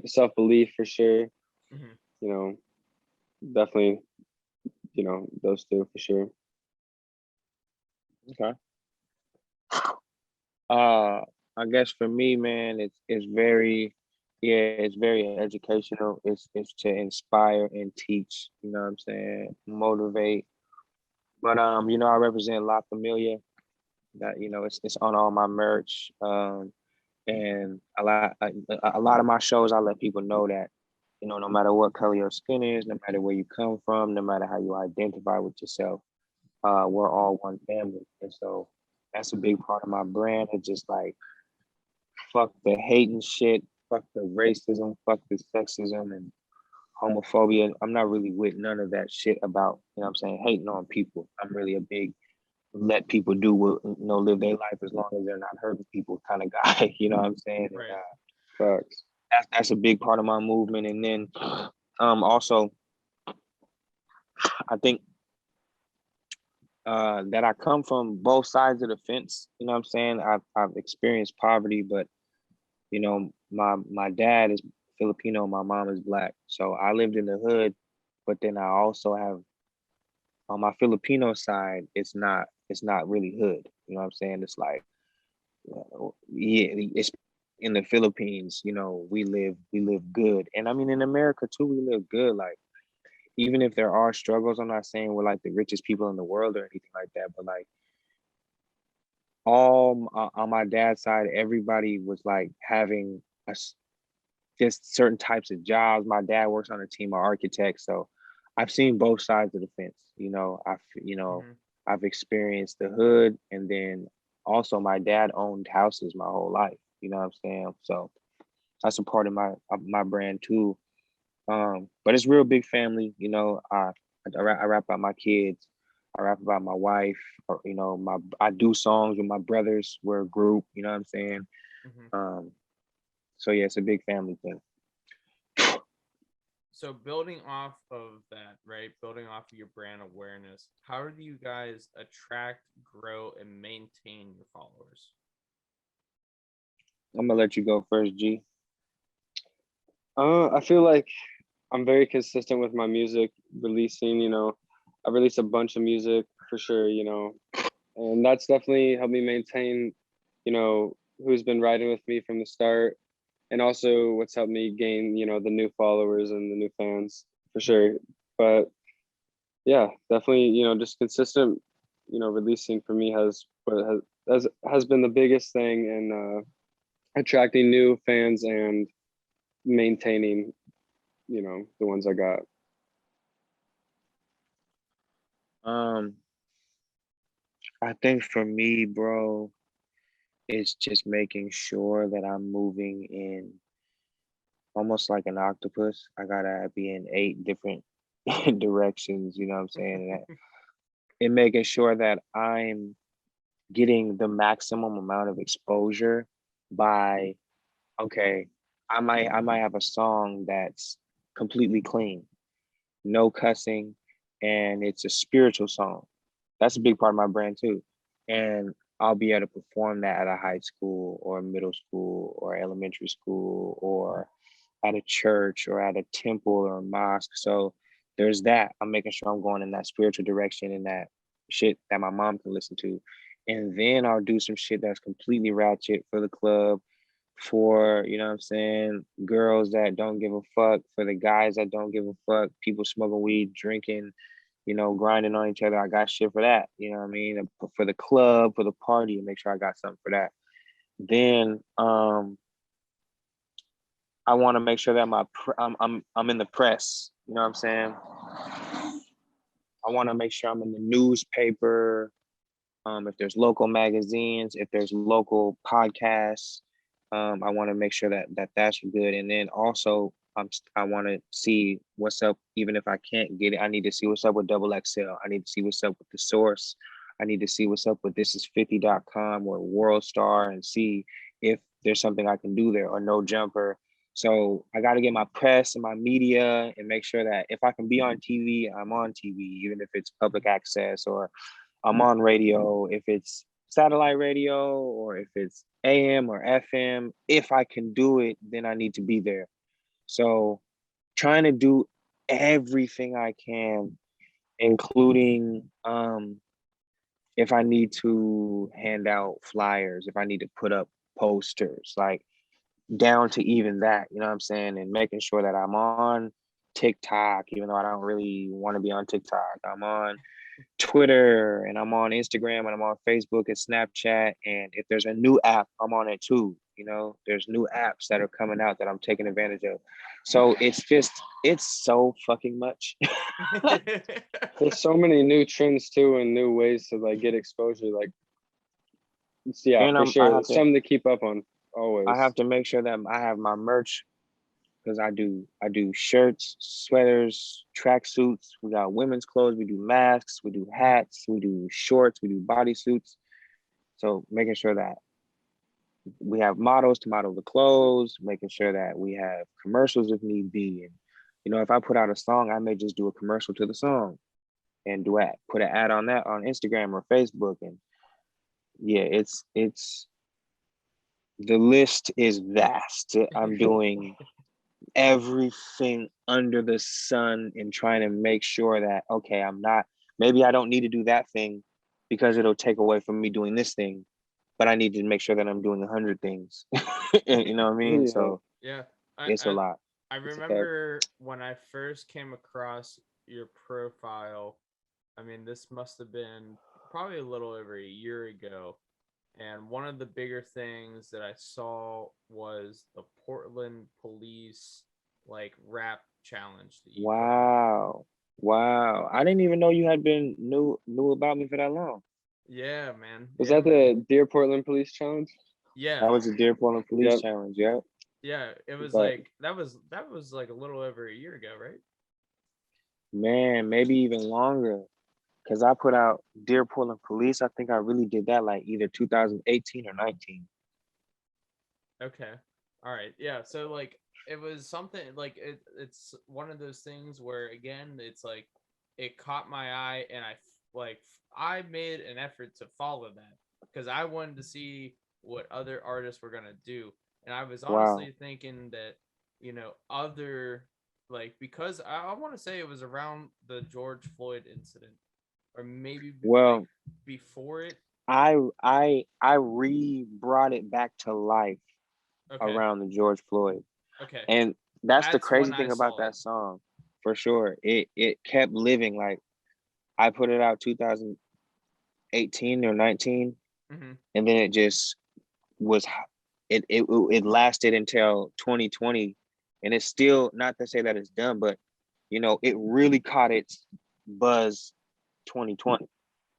self-belief for sure. Mm-hmm. You know, definitely, those two for sure. okay. I guess for me, man, it's very, yeah, it's very educational. It's to inspire and teach. You know what I'm saying? Motivate. But I represent La Familia. That it's on all my merch. And a lot of my shows, I let people know that no matter what color your skin is, no matter where you come from, no matter how you identify with yourself, we're all one family. And so that's a big part of my brand. It's just like fuck the hating shit, fuck the racism, fuck the sexism and homophobia. I'm not really with none of that shit about, what I'm saying, hating on people. I'm really a big let people do what, live their life as long as they're not hurting people kind of guy. You know what I'm saying? Right. And, Facts. that's a big part of my movement. And then also I think that I come from both sides of the fence. You know what I'm saying? I've experienced poverty, but my dad is Filipino, my mom is Black. So I lived in the hood, but then I also have on my Filipino side, it's not really hood. You know what I'm saying? It's like yeah, it's in the Philippines, we live good. And I mean in America too, we live good. Like even if there are struggles, I'm not saying we're like the richest people in the world or anything like that, but like all on my dad's side, everybody was like having just certain types of jobs. My dad works on a team of architects, so I've seen both sides of the fence. Mm-hmm. I've experienced the hood, and then also my dad owned houses my whole life. You know what I'm saying? So that's a part of my brand too. But it's real big family. I rap about my kids. I rap about my wife. Or I do songs with my brothers. We're a group. You know what I'm saying? Mm-hmm. Um, so yeah, it's a big family thing. So building off of that, right? Building off of your brand awareness, how do you guys attract, grow, and maintain your followers? I'm gonna let you go first, G. I feel like I'm very consistent with my music releasing. I released a bunch of music for sure. And that's definitely helped me maintain, who's been riding with me from the start, and also what's helped me gain, the new followers and the new fans for sure. But yeah, definitely, just consistent, releasing for me has been the biggest thing in attracting new fans and maintaining, the ones I got. Um, I think for me, bro, it's just making sure that I'm moving in almost like an octopus. I gotta be in 8 different directions, you know what I'm saying? And making sure that I'm getting the maximum amount of exposure by, okay, I might have a song that's completely clean, no cussing, and it's a spiritual song. That's a big part of my brand too. And I'll be able to perform that at a high school or middle school or elementary school or at a church or at a temple or a mosque. So there's that. I'm making sure I'm going in that spiritual direction and that shit that my mom can listen to. And then I'll do some shit that's completely ratchet for the club, for, you know what I'm saying, girls that don't give a fuck, for the guys that don't give a fuck, people smoking weed, drinking, grinding on each other. I got shit for that. You know what I mean? For the club, for the party, and make sure I got something for that. Then I want to make sure that I'm in the press. You know what I'm saying? I want to make sure I'm in the newspaper. If there's local magazines, if there's local podcasts, I want to make sure that's good. And then also, I want to see what's up. Even if I can't get it, I need to see what's up with Double XL. I need to see what's up with The Source. I need to see what's up with thisis50.com or World Star and see if there's something I can do there, or No Jumper. So I got to get my press and my media and make sure that if I can be on TV, I'm on TV, even if it's public access, or I'm on radio, if it's satellite radio or if it's AM or FM. If I can do it, then I need to be there. So trying to do everything I can, including if I need to hand out flyers, if I need to put up posters, like down to even that, you know what I'm saying? And making sure that I'm on TikTok, even though I don't really want to be on TikTok. I'm on Twitter and I'm on Instagram and I'm on Facebook and Snapchat. And if there's a new app, I'm on it too. There's new apps that are coming out that I'm taking advantage of. So it's so fucking much. There's so many new trends too and new ways to like get exposure. Like, yeah, And for sure. There's something to keep up on always. I have to make sure that I have my merch, because I do shirts, sweaters, tracksuits. We got women's clothes. We do masks. We do hats. We do shorts. We do bodysuits. So making sure that we have models to model the clothes, making sure that we have commercials if need be. And if I put out a song, I may just do a commercial to the song and put an ad on that on Instagram or Facebook. And yeah, it's the list is vast. I'm doing everything under the sun and trying to make sure that, okay, maybe I don't need to do that thing because it'll take away from me doing this thing, but I need to make sure that I'm doing 100 things. You know what I mean? Yeah. So yeah, it's a lot. I remember when I first came across your profile. I mean, this must have been probably a little over a year ago. And one of the bigger things that I saw was the Portland police like rap challenge that you Wow. I didn't even know you had been knew about me for that long. Yeah, man. Was that the Dear Portland Police Challenge? Yeah. That was the Dear Portland Police Challenge, yeah. Yeah, it was like that was like a little over a year ago, right? Man, maybe even longer. Because I put out Dear Portland Police. I think I really did that like either 2018 or 19. Okay. All right. Yeah. So like it was something like it's one of those things where again it's like it caught my eye and I made an effort to follow that because I wanted to see what other artists were gonna do. And I was honestly thinking that, other because I want to say it was around the George Floyd incident. Or maybe before it. I brought it back to life around the George Floyd. Okay. And that's the crazy thing about that song, for sure. It kept living. Like I put it out 2018 or 19, and then it just was. It lasted until 2020, and it's still not to say that it's done, but it really caught its buzz 2020.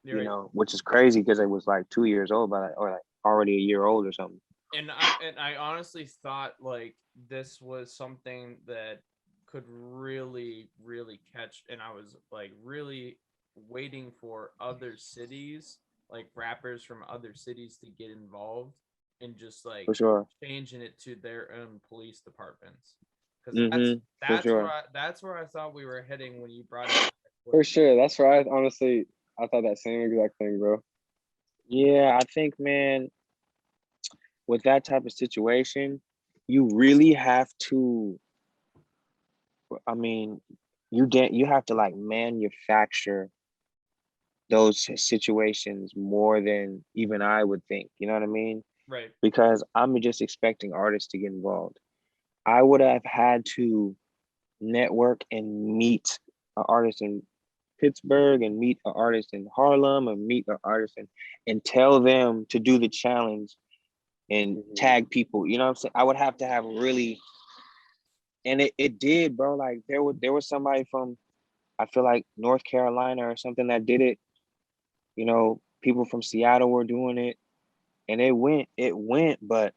You're right. Which is crazy because it was like 2 years old, or like already a year old or something. And I honestly thought like this was something that could really catch, and I was like really waiting for other cities, like rappers from other cities, to get involved and just like For sure. changing it to their own police departments, because that's where I thought we were heading when you brought it up. For sure, that's right. Honestly, I thought that same exact thing, bro. Yeah, I think, man, with that type of situation, you really have to. I mean, you have to like manufacture those situations more than even I would think. You know what I mean? Right. Because I'm just expecting artists to get involved. I would have had to network and meet an artist in Pittsburgh and meet an artist in Harlem and meet an artist and tell them to do the challenge and tag people. You know what I'm saying? I would have to have really, and it did, bro. Like there was somebody from, I feel like North Carolina or something that did it. People from Seattle were doing it, and it went, but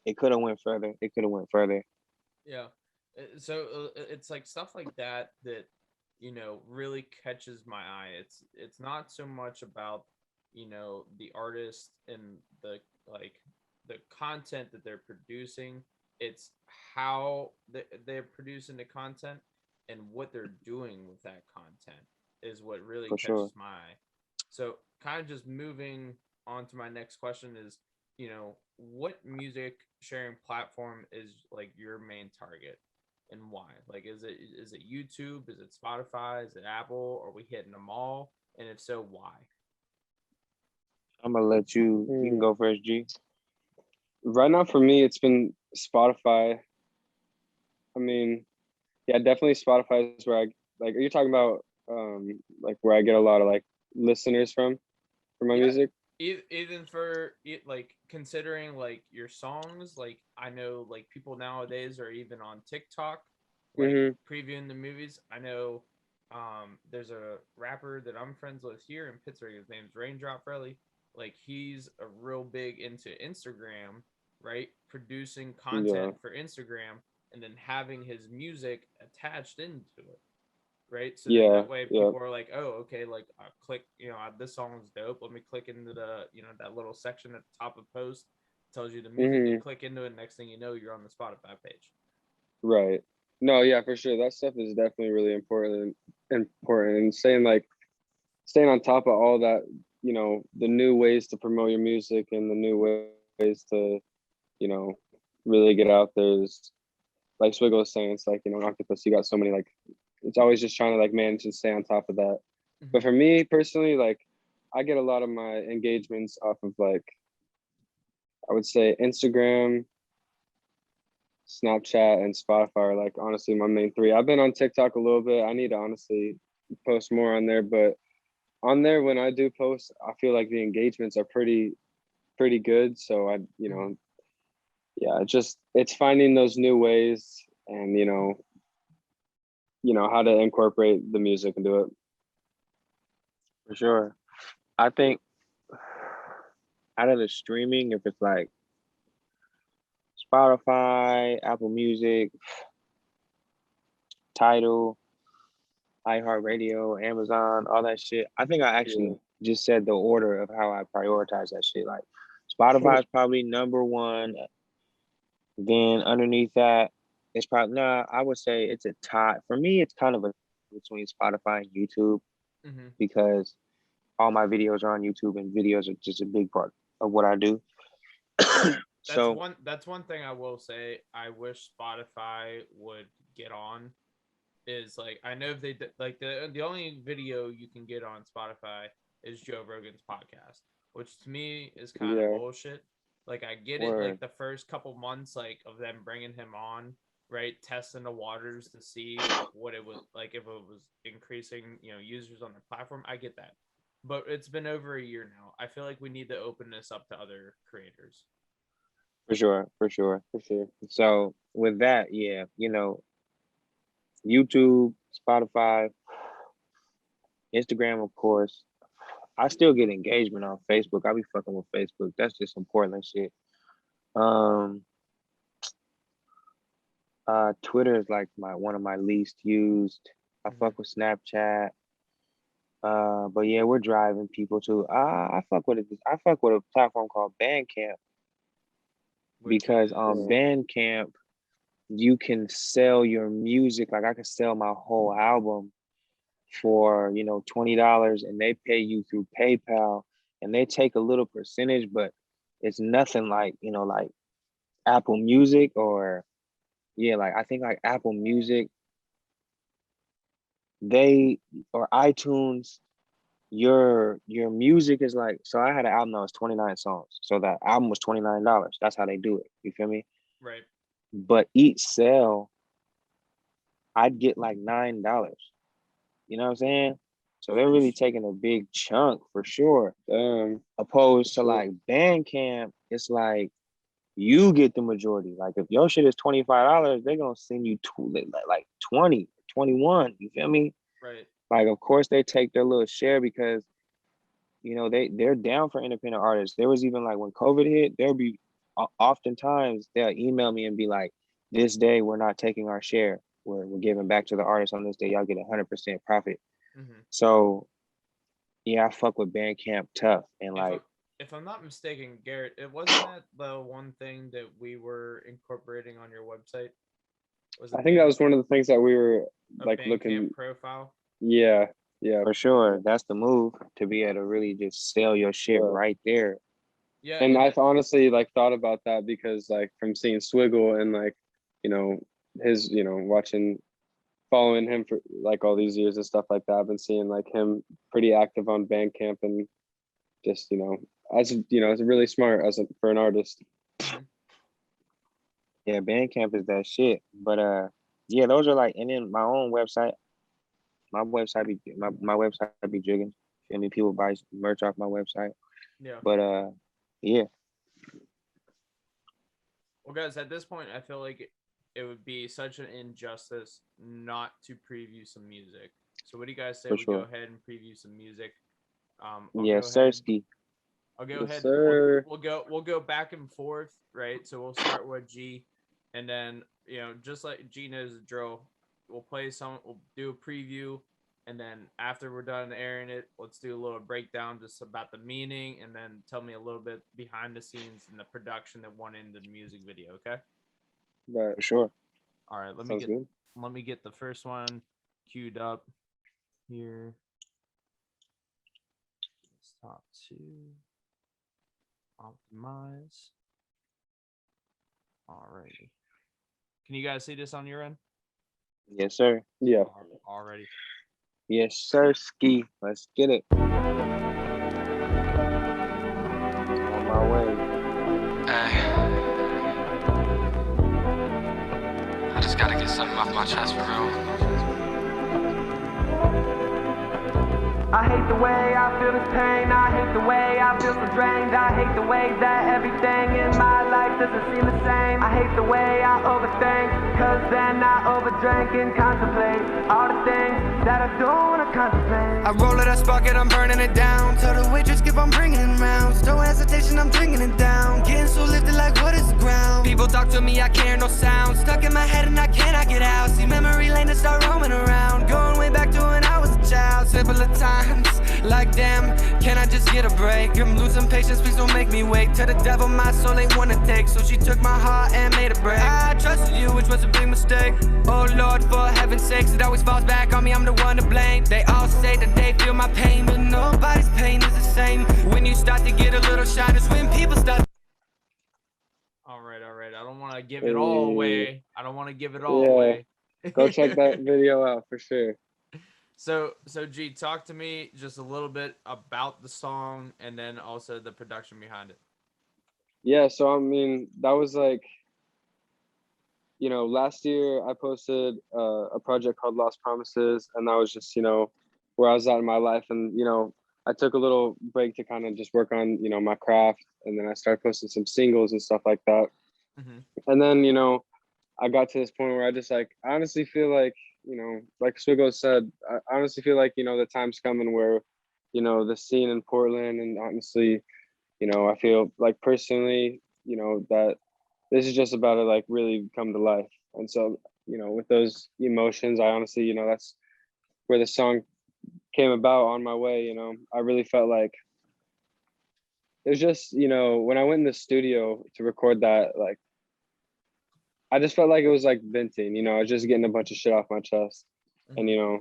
it could have went further. Yeah. So it's like stuff like that really catches my eye. It's not so much about the artist and the content that they're producing. It's how they're producing the content and what they're doing with that content is what really catches my eye. So kind of just moving on to my next question is, what music sharing platform is like your main target and why? Like, is it YouTube? Is it Spotify? Is it Apple? Are we hitting them all? And if so, why? I'm gonna let you can go first, G. Right now for me, it's been Spotify. I mean, yeah, definitely Spotify is where I like. Are you talking about like where I get a lot of like listeners from for my music? Even for like considering like your songs, like I know like people nowadays are even on TikTok, like previewing the movies. I know there's a rapper that I'm friends with here in Pittsburgh. His name's Raindrop Relly. Like he's a real big into Instagram, right? Producing content for Instagram and then having his music attached into it. Right, so that way people are like, oh, okay, like click, this song's dope, let me click into the that little section at the top of the post, tells you the music, you click into it, next thing you know, you're on the Spotify page. Right. No, yeah, for sure, that stuff is definitely really important, and staying on top of all that, the new ways to promote your music and the new ways to really get out there is, like Swiggle was saying, it's like, Octopus, you got so many, like, it's always just trying to like manage and stay on top of that. But for me personally, like I get a lot of my engagements off of like, I would say Instagram, Snapchat, and Spotify are like honestly my main three. I've been on TikTok a little bit. I need to honestly post more on there, but on there when I do post, I feel like the engagements are pretty good. So it's finding those new ways and how to incorporate the music and do it. For sure. I think out of the streaming, if it's like Spotify, Apple Music, Tidal, iHeartRadio, Amazon, all that shit, I think I actually just said the order of how I prioritize that shit. Like Spotify is probably number one. Then underneath that, it's probably, I would say it's a tie. For me, it's kind of a between Spotify and YouTube because all my videos are on YouTube and videos are just a big part of what I do. That's one thing I will say. I wish Spotify would get on is like, I know they like the only video you can get on Spotify is Joe Rogan's podcast, which to me is kind of bullshit. Like I get it, like the first couple months, like of them bringing him on, right, testing the waters to see like what it was like, if it was increasing, users on the platform. I get that, but it's been over a year now. I feel like we need to open this up to other creators. For sure. So with that, YouTube, Spotify, Instagram, of course. I still get engagement on Facebook. I be fucking with Facebook. That's just some Portland shit. Twitter is like one of my least used. I fuck with Snapchat. But yeah, we're driving people too. I fuck with it. I fuck with a platform called Bandcamp because on Bandcamp you can sell your music. Like I can sell my whole album for $20, and they pay you through PayPal, and they take a little percentage, but it's nothing like like Apple Music or like I think like Apple Music, or iTunes. Your music is like, so I had an album that was 29 songs, so that album was $29. That's how they do it, you feel me? Right. But each sale I'd get like $9, you know what I'm saying? So they're really taking a big chunk for sure. Opposed to like Bandcamp, it's like you get the majority. Like if your shit is $25, they're gonna send you like 20, 21, you feel me? Right. Like, of course, they take their little share because, they're down for independent artists. There was even like when COVID hit, there'll be oftentimes they'll email me and be like, this day, we're not taking our share. We're giving back to the artists on this day. Y'all get 100% profit. So, yeah, I fuck with Bandcamp tough. And if I'm not mistaken, Garrett, it wasn't that the one thing that we were incorporating on your website? I think that was one of the things that we were like looking profile. Yeah, for sure. That's the move, to be able to really just sell your shit right there. Yeah, and I've honestly like thought about that because like from seeing Swiggle and like his following him for like all these years and stuff like that. I've been seeing like him pretty active on Bandcamp and just it's really smart for an artist. Yeah, Bandcamp is that shit. But yeah, those are like, and then my own website. My website be jigging. I mean, people buy merch off my website. Yeah. But yeah. Well, guys, at this point, I feel like it would be such an injustice not to preview some music. So, what do you guys say we go ahead and preview some music? Sirski. I'll go ahead. We'll go back and forth, right? So we'll start with G, and then just like G knows the drill. We'll do a preview, and then after we're done airing it, let's do a little breakdown just about the meaning, and then tell me a little bit behind the scenes and the production that went into the music video. Okay. Right. For sure. All right. Let me get the first one queued up here. Stop to optimize. Alrighty. Can you guys see this on your end? Yes, sir. Yeah. Already. Yes, sir. Ski. Let's get it. On my way. I just gotta get something off my chest for real. I hate the way I feel this pain, I hate the way I feel so drained, I hate the way that everything in my life doesn't seem the same. I hate the way I overthink, cause then I overdrink and contemplate all the things that I don't wanna contemplate. I roll it, I spark it, I'm burning it down. Tell the waitress keep on bringing it rounds. No hesitation, I'm drinking it down. Getting so lifted like what is the ground? People talk to me, I can't hear no sound. Stuck in my head and I cannot get out. See memory lane to start roaming around. Going way back to when I was a child. Simpler times, like damn, can I just get a break? I'm losing patience, please don't make me wait. To the devil my soul ain't wanna take, so she took my heart and made a break. I trusted you, which was a big mistake. Oh Lord, for heaven's sakes, it always falls back on me, I'm the one to blame. They all say that they feel my pain, but nobody's pain is the same. When you start to get a little shy, that's when people start. All right. I don't want to give it all away. Away. Go check that video out for sure. So G, talk to me just a little bit about the song and then also the production behind it. Yeah, so I mean, that was like, last year I posted a project called Lost Promises, and that was just, where I was at in my life. And, I took a little break to kind of just work on, my craft. And then I started posting some singles and stuff like that. Mm-hmm. And then, I got to this point where I just like, I honestly feel like you know, like Swiggle said, I honestly feel like, you know, the time's coming where, you know, the scene in Portland, and honestly, you know, I feel like personally, you know, that this is just about to like really come to life. And so, you know, with those emotions, I honestly, you know, that's where the song came about on my way. You know, I really felt like it was just, you know, when I went in the studio to record that, like, I just felt like it was like venting, you know, I was just getting a bunch of shit off my chest. And, you know,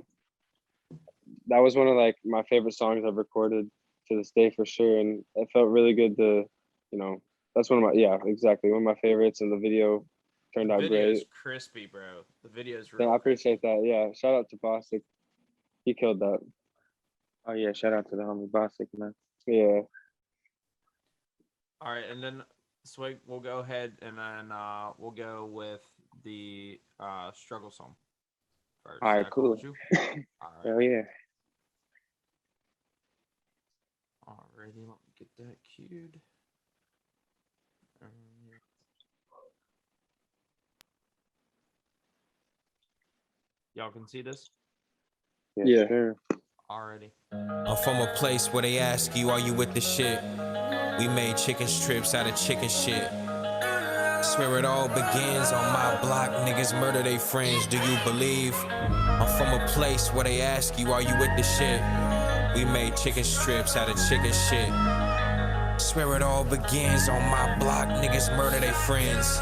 that was one of like my favorite songs I've recorded to this day for sure. And it felt really good to, you know, that's one of my, yeah, exactly. One of my favorites, and the video turned out great. Video's crispy, bro. The video's Yeah, real I appreciate that. Yeah. Shout out to Bostic. He killed that. Oh yeah, shout out to the homie Bostic, man. Yeah. All right, and then Swig, we'll go ahead and then we'll go with the struggle song first. All right, cool. All right. Hell yeah. Alrighty, let me get that queued. Y'all can see this? Yes, Yeah. sure. Already. I'm from a place where they ask you, are you with the shit? We made chicken strips out of chicken shit. Swear it all begins on my block. Niggas murder they friends, do you believe? I'm from a place where they ask you, are you with the shit? We made chicken strips out of chicken shit. Swear it all begins on my block. Niggas murder they friends.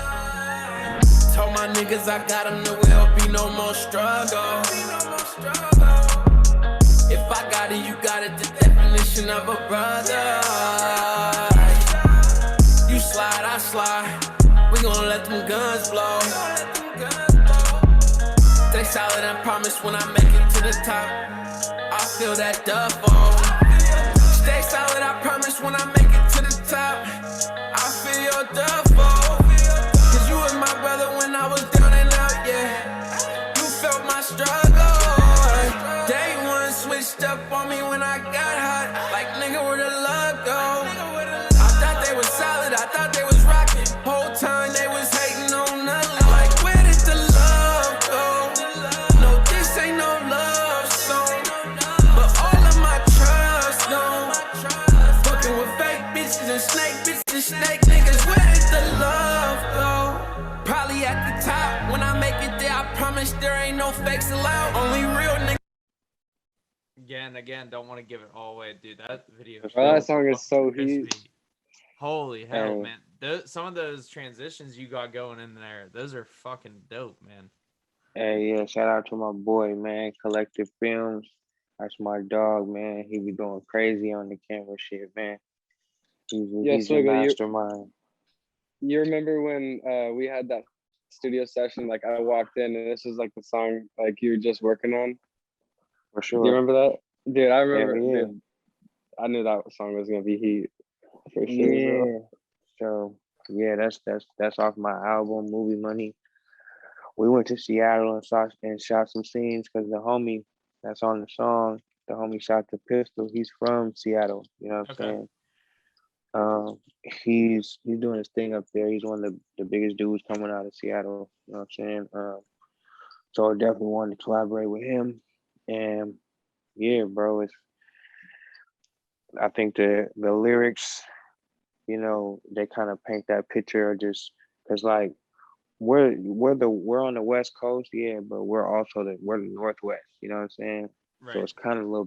Told my niggas I got them, there will be no more struggle. If I got it, you got it, the definition of a brother. You slide, I slide, we gon' let them guns blow. Stay solid and promise when I make it to the top, I feel that duffo. Stay solid, I promise when I make it to the top, I feel your duffo. Cause you was my brother when I was down and out, yeah. You felt my struggle. Day one switched up on me when I got hot. Like nigga, where the love go? I thought they was solid, I thought they was rocking. Whole time they was hating on nothing. Like where did the love go? No, this ain't no love song, but all of my trust gone. Fucking with fake bitches and snake niggas. Where did the love go? Probably at the top. When I make it there, I promise there ain't no fakes allowed. Only real niggas. Again, don't want to give it all away, dude. That video. That song is so crispy. heat. Holy hell, man! Some of those transitions you got going in there, those are fucking dope, man. Hey, yeah, shout out to my boy, man. Collective Films. That's my dog, man. He be going crazy on the camera shit, man. He's a mastermind. You remember when we had that studio session? Like I walked in and this was like the song like you were just working on. For sure. Do you remember that? Dude, I remember. Yeah. Dude, I knew that song was gonna be heat for sure. Yeah. Bro. So yeah, that's off my album, Movie Money. We went to Seattle and shot some scenes because the homie that's on the song, the homie shot the pistol. He's from Seattle. You know what I'm saying? He's doing his thing up there. He's one of the biggest dudes coming out of Seattle. You know what I'm saying? So I definitely wanted to collaborate with him. And yeah, bro, I think the lyrics, you know, they kind of paint that picture of just because like we're on the West Coast, yeah, but we're the Northwest. You know what I'm saying? Right. So it's kind of a little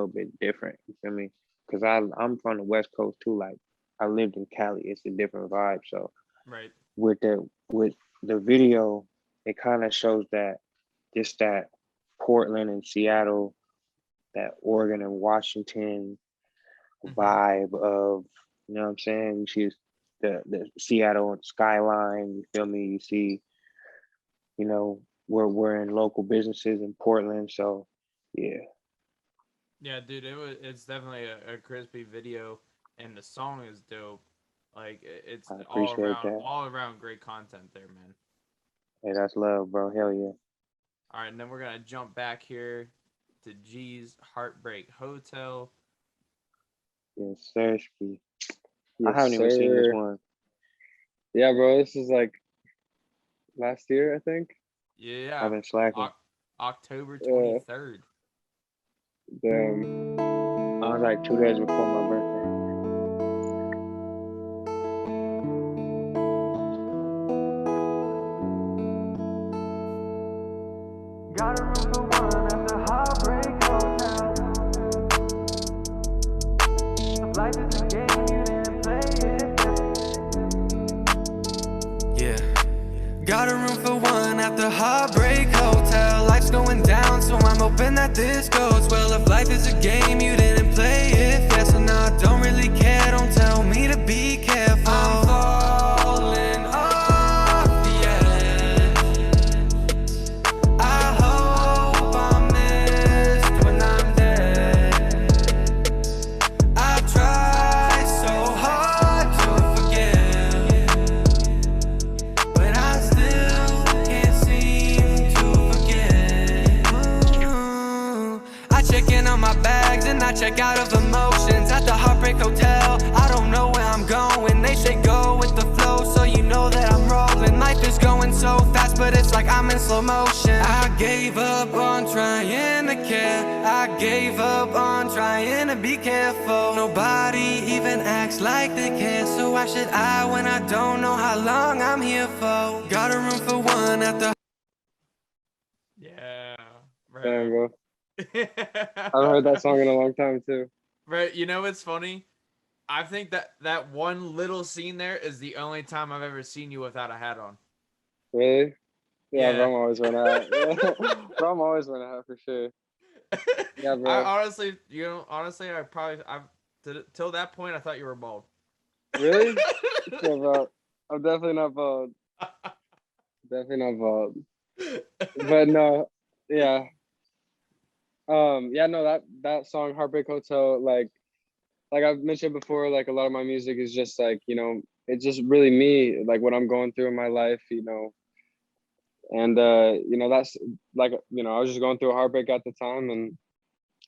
bit different. You feel me? Because I'm from the West Coast too. Like I lived in Cali. It's a different vibe. So right. With the video, it kind of shows that Portland and Seattle, that Oregon and Washington vibe of, you know what I'm saying? You see the Seattle skyline, you feel me? You see, you know, we're in local businesses in Portland, so yeah. Yeah, dude, it's definitely a crispy video, and the song is dope. Like it's all around great content there, man. Hey, that's love, bro. Hell yeah. All right, and then we're gonna jump back here to G's Heartbreak Hotel. Yes, sir. I haven't even seen this one. Yeah, bro, this is like last year, I think. Yeah. I've been slacking. October 23rd. Damn. I was like 2 days before my birthday. Got a room for one at the Heartbreak Hotel. If life is a game, you didn't play it. Yeah. Got a room for one at the Heartbreak Hotel. Life's going down, so I'm hoping that this goes well. If life is a game, you didn't play it fair. So now I don't really care, don't tell me to be careful. I'm falling off the edge. I hope I'm missed when I'm dead. I try so hard to forgive, but I still can't seem to forget. I check in on my bags and I check out of emotions at the Heartbreak Hotel. I don't know where I'm going. They say go with the flow, so you know that I'm rolling. Life is going so fast, but it's like I'm in slow motion. I gave up on trying to care. I gave up on trying to be careful. Nobody even acts like they care, so why should I when I don't know how long I'm here for? Got a room for one at the Yeah. Damn, bro. I I've heard that song in a long time too. Right. You know what's funny? I think that one little scene there is the only time I've ever seen you without a hat on. Really? Yeah, Yeah. bro, I'm always wearing a hat. Bro, I'm always wearing a hat for sure. Yeah, bro. Till that point, I thought you were bald. Really? Yeah, bro. I'm definitely not bald. Definitely not bald. But no, yeah. Yeah, no, that song Heartbreak Hotel, like I've mentioned before, like a lot of my music is just like, you know, it's just really me, like what I'm going through in my life, you know. And you know, that's like, you know, I was just going through a heartbreak at the time, and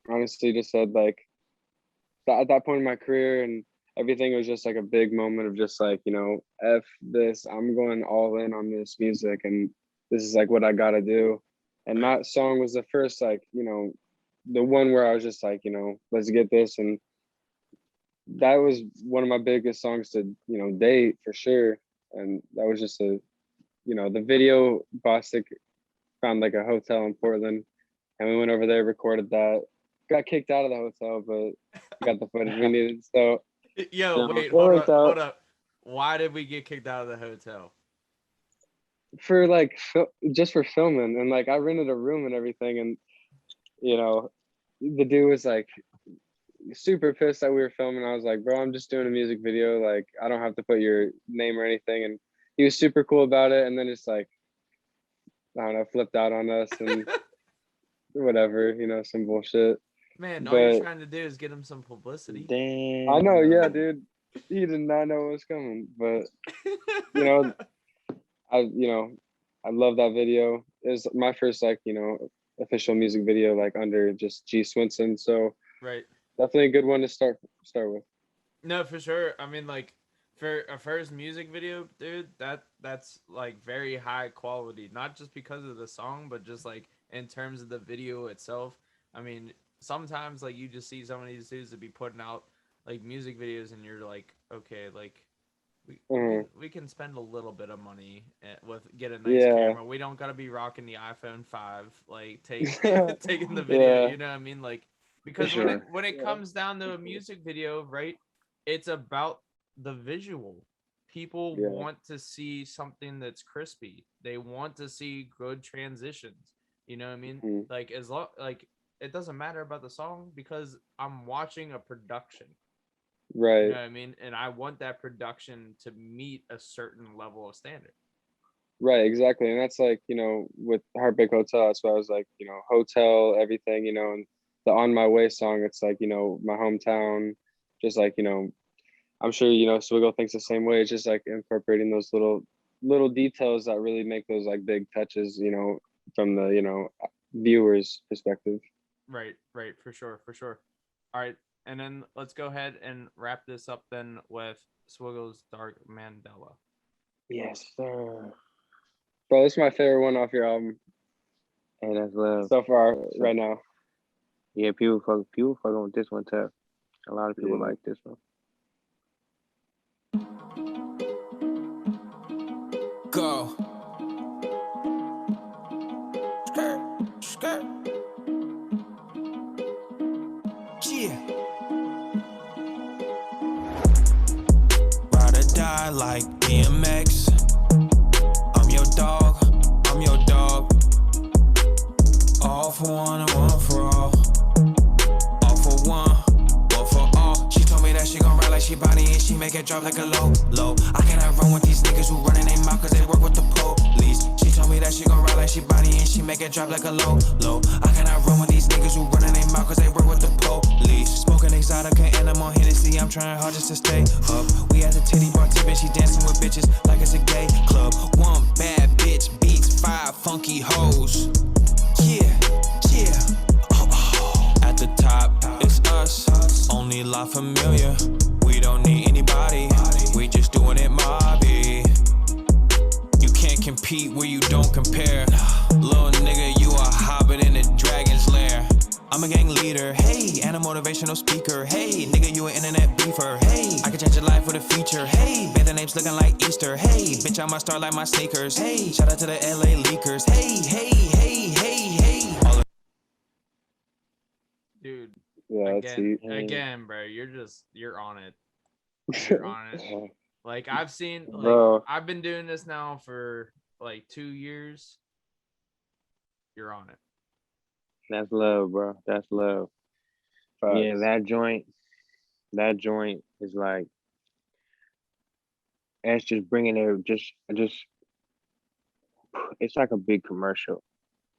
honestly just said like at that point in my career and everything, was just like a big moment of just like, you know, F this, I'm going all in on this music and this is like what I gotta do. And that song was the first, like, you know, the one where I was just like, you know, let's get this. And that was one of my biggest songs to, you know, date for sure. And that was just a, you know, the video, Bostic found like a hotel in Portland and we went over there, recorded that. Got kicked out of the hotel, but got the footage we needed. So Yo, wait, hold up. Why did we get kicked out of the hotel? For like, just for filming. And like, I rented a room and everything. And, you know, the dude was like super pissed that we were filming. I was like, bro, I'm just doing a music video. Like, I don't have to put your name or anything. And he was super cool about it. And then just like, I don't know, flipped out on us and whatever, you know, some bullshit. Man, all you're trying to do is get him some publicity. Damn. I know, yeah, dude. He did not know what was coming, but you know, I love that video. It was my first, like, you know, official music video, like under just G.Swendsen. So right, definitely a good one to start with. No, for sure. I mean, like for a first music video, dude, that's like very high quality. Not just because of the song, but just like in terms of the video itself. I mean, sometimes like you just see some of these dudes that be putting out like music videos and you're like, okay, like we can spend a little bit of money with get a nice camera. We don't gotta be rocking the iPhone 5, like taking the video, you know what I mean? Like, because when it comes down to a music video, right, it's about the visual. People want to see something that's crispy. They want to see good transitions. You know what I mean? Like, as long, like, it doesn't matter about the song because I'm watching a production. Right. You know what I mean? And I want that production to meet a certain level of standard. Right, exactly. And that's like, you know, with Heartbreak Hotel, that's why I was like, you know, hotel, everything, you know, and the On My Way song, it's like, you know, my hometown, just like, you know, I'm sure, you know, Swiggle thinks the same way. It's just like incorporating those little details that really make those like big touches, you know, from the, you know, viewer's perspective. Right, for sure. All right, and then let's go ahead and wrap this up then with Swiggle's Dark Mandela. Yes, sir. Bro, this is my favorite one off your album. Hey, that's love. so far right now. Yeah, people fucking with this one tough. A lot of people Yeah. like this one. Go. Skirt. Yeah. Ride or die like DMX. I'm your dog. All for one and one for all. All for one for all. She told me that she gon' ride like she body and she make it drop like a low. I cannot run with these niggas who running their mouth cause they work with the police. She told me that she gon' ride like she body and she make it drop like a low. I cannot run with these niggas who running their mouth cause they work with the police. Smoking Exotica and I'm on Hennessy, I'm trying hard just to stay up. We at the titty bar tipping, she dancing with bitches like it's a gay club. One bad bitch beats 5 funky hoes. Yeah. At the top, it's us. Only La Familia. We don't need anybody. We just doing it mobby. You can't compete where you don't compare. Little nigga, you a hobbit in a dragon's lair. I'm a gang leader, hey, and a motivational speaker, hey, nigga, you an internet beefer, hey, I can change your life with a feature, hey, man, the name's looking like Easter, hey, bitch, I'm a star like my sneakers, hey, shout out to the LA leakers, hey. Dude, Yeah, again, bro, you're on it. You're on it. Like I've seen, like Bro. I've been doing this now for like 2 years. You're on it. That's love, bro. That's love. Facts. Yeah, that joint is like, it's just bringing it, just it's like a big commercial.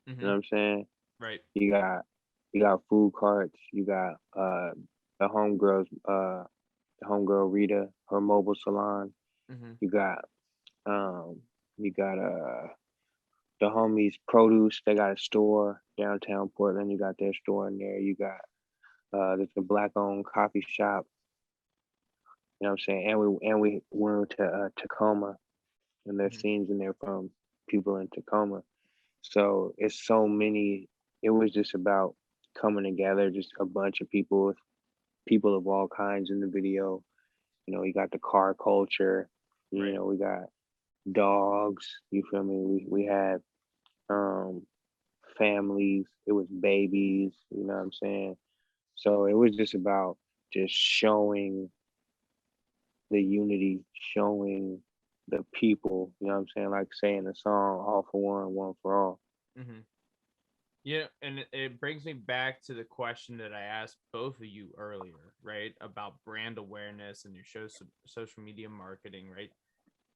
Mm-hmm. You know what I'm saying? Right. You got food carts. You got the homegirl Rita, her mobile salon. Mm-hmm. You got the homies produce. They got a store downtown Portland. You got their store in there. You got there's a black-owned coffee shop. You know what I'm saying? And we went to Tacoma, and there's scenes in there from people in Tacoma. So it's so many. It was just about coming together, just a bunch of people of all kinds in the video. You know, you got the car culture. You know, we got dogs. You feel me? We had families. It was babies. You know what I'm saying? So it was just about just showing the unity, showing the people. You know what I'm saying? Like saying the song, all for one, one for all. Mm-hmm. Yeah, and it brings me back to the question that I asked both of you earlier, right? About brand awareness and your social media marketing, right?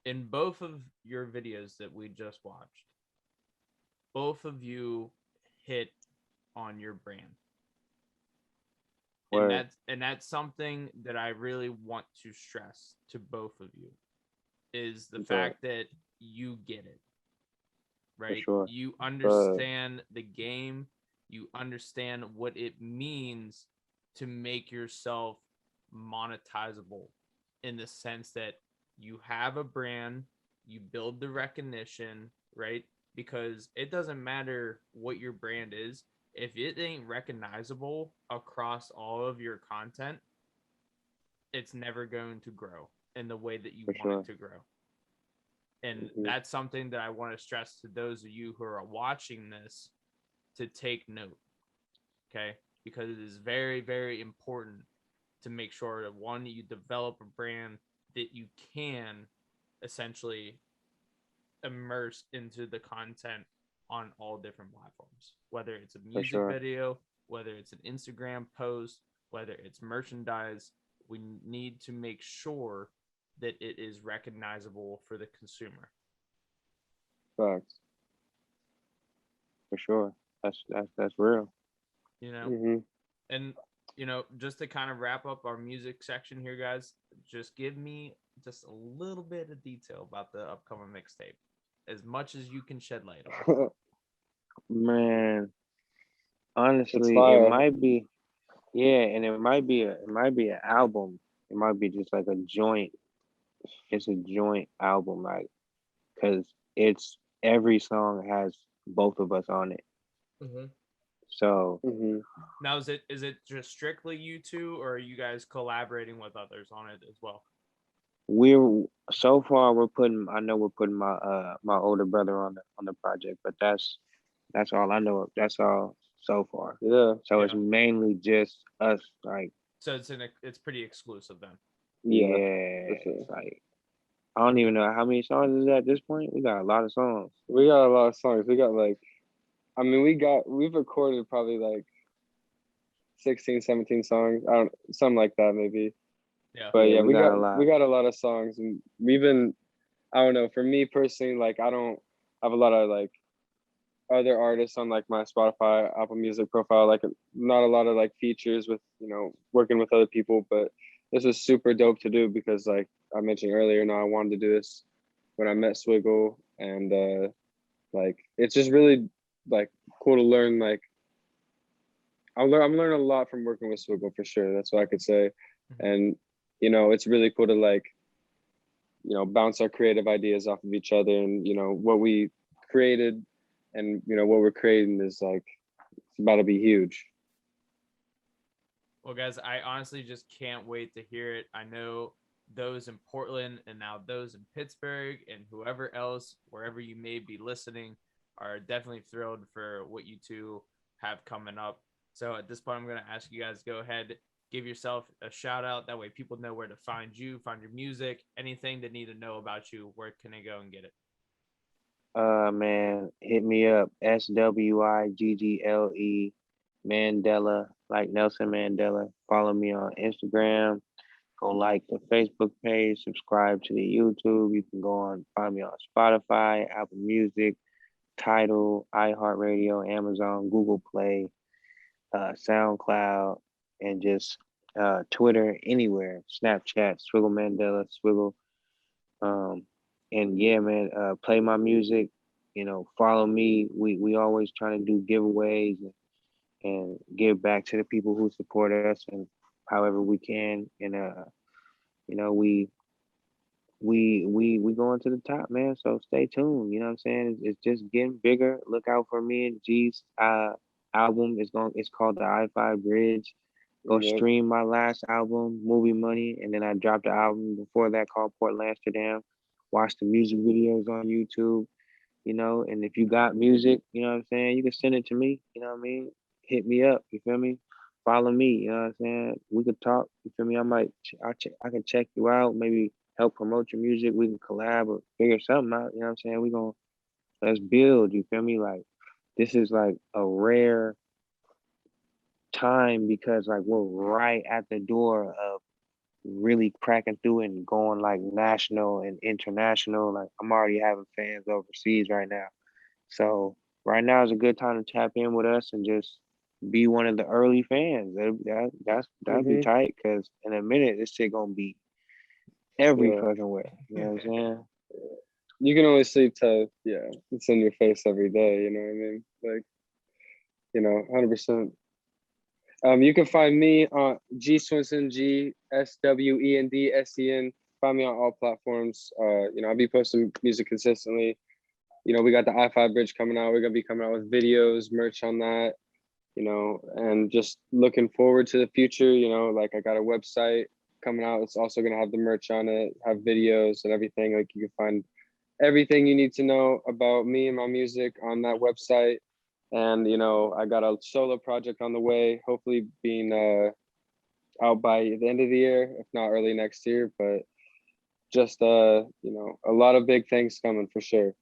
In both of your videos that we just watched, both of you hit on your brand. And that's something that I really want to stress to both of you is the fact that you get it. Right? Sure. You understand the game. You understand what it means to make yourself monetizable in the sense that you have a brand, you build the recognition, right? Because it doesn't matter what your brand is. If it ain't recognizable across all of your content, it's never going to grow in the way that you want it to grow. And that's something that I want to stress to those of you who are watching this to take note, okay? Because it is very, very important to make sure that, one, you develop a brand that you can essentially immerse into the content on all different platforms, whether it's a music video, whether it's an Instagram post, whether it's merchandise. We need to make sure that it is recognizable for the consumer. Facts. For sure. That's real. You know, and you know, just to kind of wrap up our music section here, guys, just give me just a little bit of detail about the upcoming mixtape, as much as you can shed light on. Man, honestly, it might be, and it might be an album. It might be just like a joint. It's a joint album, like, because it's every song has both of us on it. So Now, is it just strictly you two, or are you guys collaborating with others on it as well? we're so far we're putting my my older brother on the project, but that's all I know of. That's all so far. Yeah. So it's mainly just us, like. So it's pretty exclusive then. Yeah, sure. it's like I don't even know how many songs is at this point. We got a lot of songs. We got a lot of songs. We got like, I mean, we've recorded probably like 16, 17 songs. Something like that maybe. Yeah. But Yeah, yeah, we got a lot. we got a lot of songs, and we've been, I don't know, for me personally, like I don't have a lot of like other artists on like my Spotify, Apple Music profile, like not a lot of like features with, working with other people, but this is super dope to do because like I mentioned earlier, I wanted to do this when I met Swiggle, and like it's just really like cool to learn. Like I'm learning a lot from working with Swiggle for sure. That's what I could say. And it's really cool to like bounce our creative ideas off of each other, and what we created and what we're creating is like it's about to be huge. Well, guys, I honestly just can't wait to hear it. I know those in Portland and now those in Pittsburgh and whoever else, wherever you may be listening, are definitely thrilled for what you two have coming up. So at this point, I'm going to ask you guys to go ahead, give yourself a shout out. That way people know where to find you, find your music, anything they need to know about you. Where can they go and get it? Man, hit me up. SWIGGLE Mandela, like Nelson Mandela. Follow me on Instagram. Go like the Facebook page. Subscribe to the YouTube. You can find me on Spotify, Apple Music, Tidal, iHeartRadio, Amazon, Google Play, SoundCloud, and just Twitter, anywhere. Snapchat, Swiggle Mandela, Swiggle. And yeah, man, play my music, follow me. We always trying to do giveaways and give back to the people who support us and however we can. And we going to the top, man. So stay tuned. You know what I'm saying? It's just getting bigger. Look out for me and G's album. It's called the I-5 Bridge. Go stream my last album, Movie Money, and then I dropped the album before that called Portland Amsterdam. Watch the music videos on YouTube, and if you got music, you know what I'm saying, you can send it to me, you know what I mean? Hit me up, you feel me? Follow me, you know what I'm saying? We could talk, you feel me? I can check you out, maybe help promote your music. We can collab or figure something out, you know what I'm saying? Let's build, you feel me? Like, this is like a rare time because like we're right at the door of really cracking through and going like national and international. Like I'm already having fans overseas right now. So right now is a good time to tap in with us and just be one of the early fans. That'd be tight because in a minute this shit gonna be every fucking way. You know what I'm saying? You can only sleep till it's in your face every day, you know what I mean? Like, 100%. You can find me on G.Swendsen, G.Swendsen. Find me on all platforms. I'll be posting music consistently. We got the I-5 Bridge coming out. We're gonna be coming out with videos, merch on that. And just looking forward to the future. Like I got a website coming out. It's also gonna have the merch on it, have videos and everything. Like you can find everything you need to know about me and my music on that website. And I got a solo project on the way, hopefully being out by the end of the year, if not early next year. But just a lot of big things coming for sure.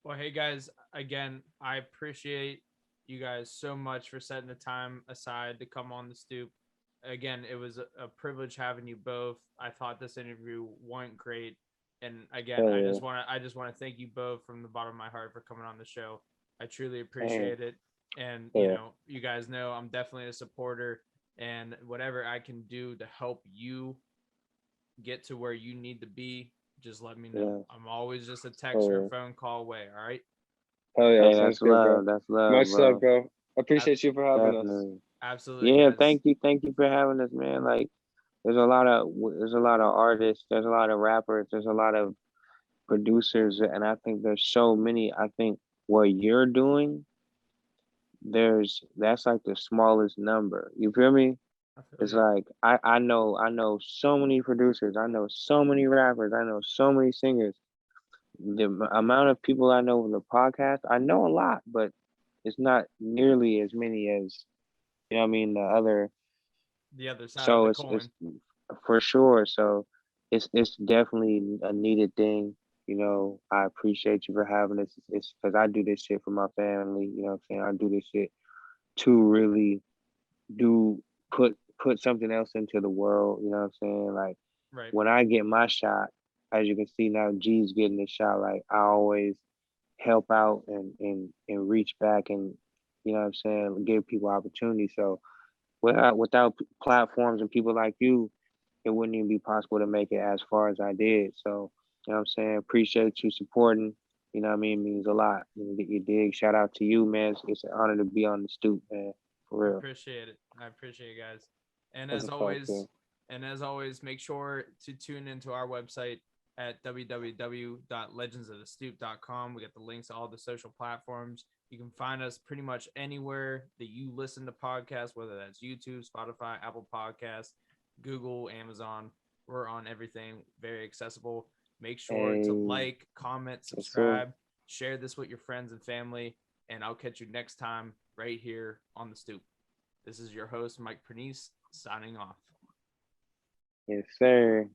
Well, hey guys, again, I appreciate you guys so much for setting the time aside to come on the Stoop. Again, it was a privilege having you both. I thought this interview went great, and again, I just want to thank you both from the bottom of my heart for coming on the show. I truly appreciate it. And, you guys know I'm definitely a supporter, and whatever I can do to help you get to where you need to be, just let me know. I'm always just a text or a phone call away. All right. Oh yeah. Hey, that's love. That's love. Much love, bro. Appreciate you for having us. Absolutely. Yeah. Guys. Thank you for having us, man. Like there's a lot of artists, there's a lot of rappers, there's a lot of producers, and I think there's so many. I think what you're doing that's like the smallest number. You feel me? It's like I know so many producers, I know so many rappers, I know so many singers. The amount of people I know in the podcast, I know a lot, but it's not nearly as many as, you know what I mean, the other side so of the coin. it's for sure. So it's definitely a needed thing. You know, I appreciate you for having this. It's because I do this shit for my family. You know what I'm saying? I do this shit to really do put something else into the world. You know what I'm saying? Like Right. when I get my shot, as you can see now, G's getting the shot. Like I always help out and reach back and, you know what I'm saying, give people opportunity. So without platforms and people like you, it wouldn't even be possible to make it as far as I did. So, you know what I'm saying? Appreciate you supporting. You know what I mean? It means a lot. You dig? Shout out to you, man. It's an honor to be on the stoop, man. For real. I appreciate it. I appreciate you guys. And as always, make sure to tune into our website at www.legendsofthestoop.com. We got the links to all the social platforms. You can find us pretty much anywhere that you listen to podcasts, whether that's YouTube, Spotify, Apple Podcasts, Google, Amazon. We're on everything, very accessible. Make sure to like, comment, subscribe, share this with your friends and family, and I'll catch you next time right here on the Stoop. This is your host, Mike Pernice, signing off. Yes, sir.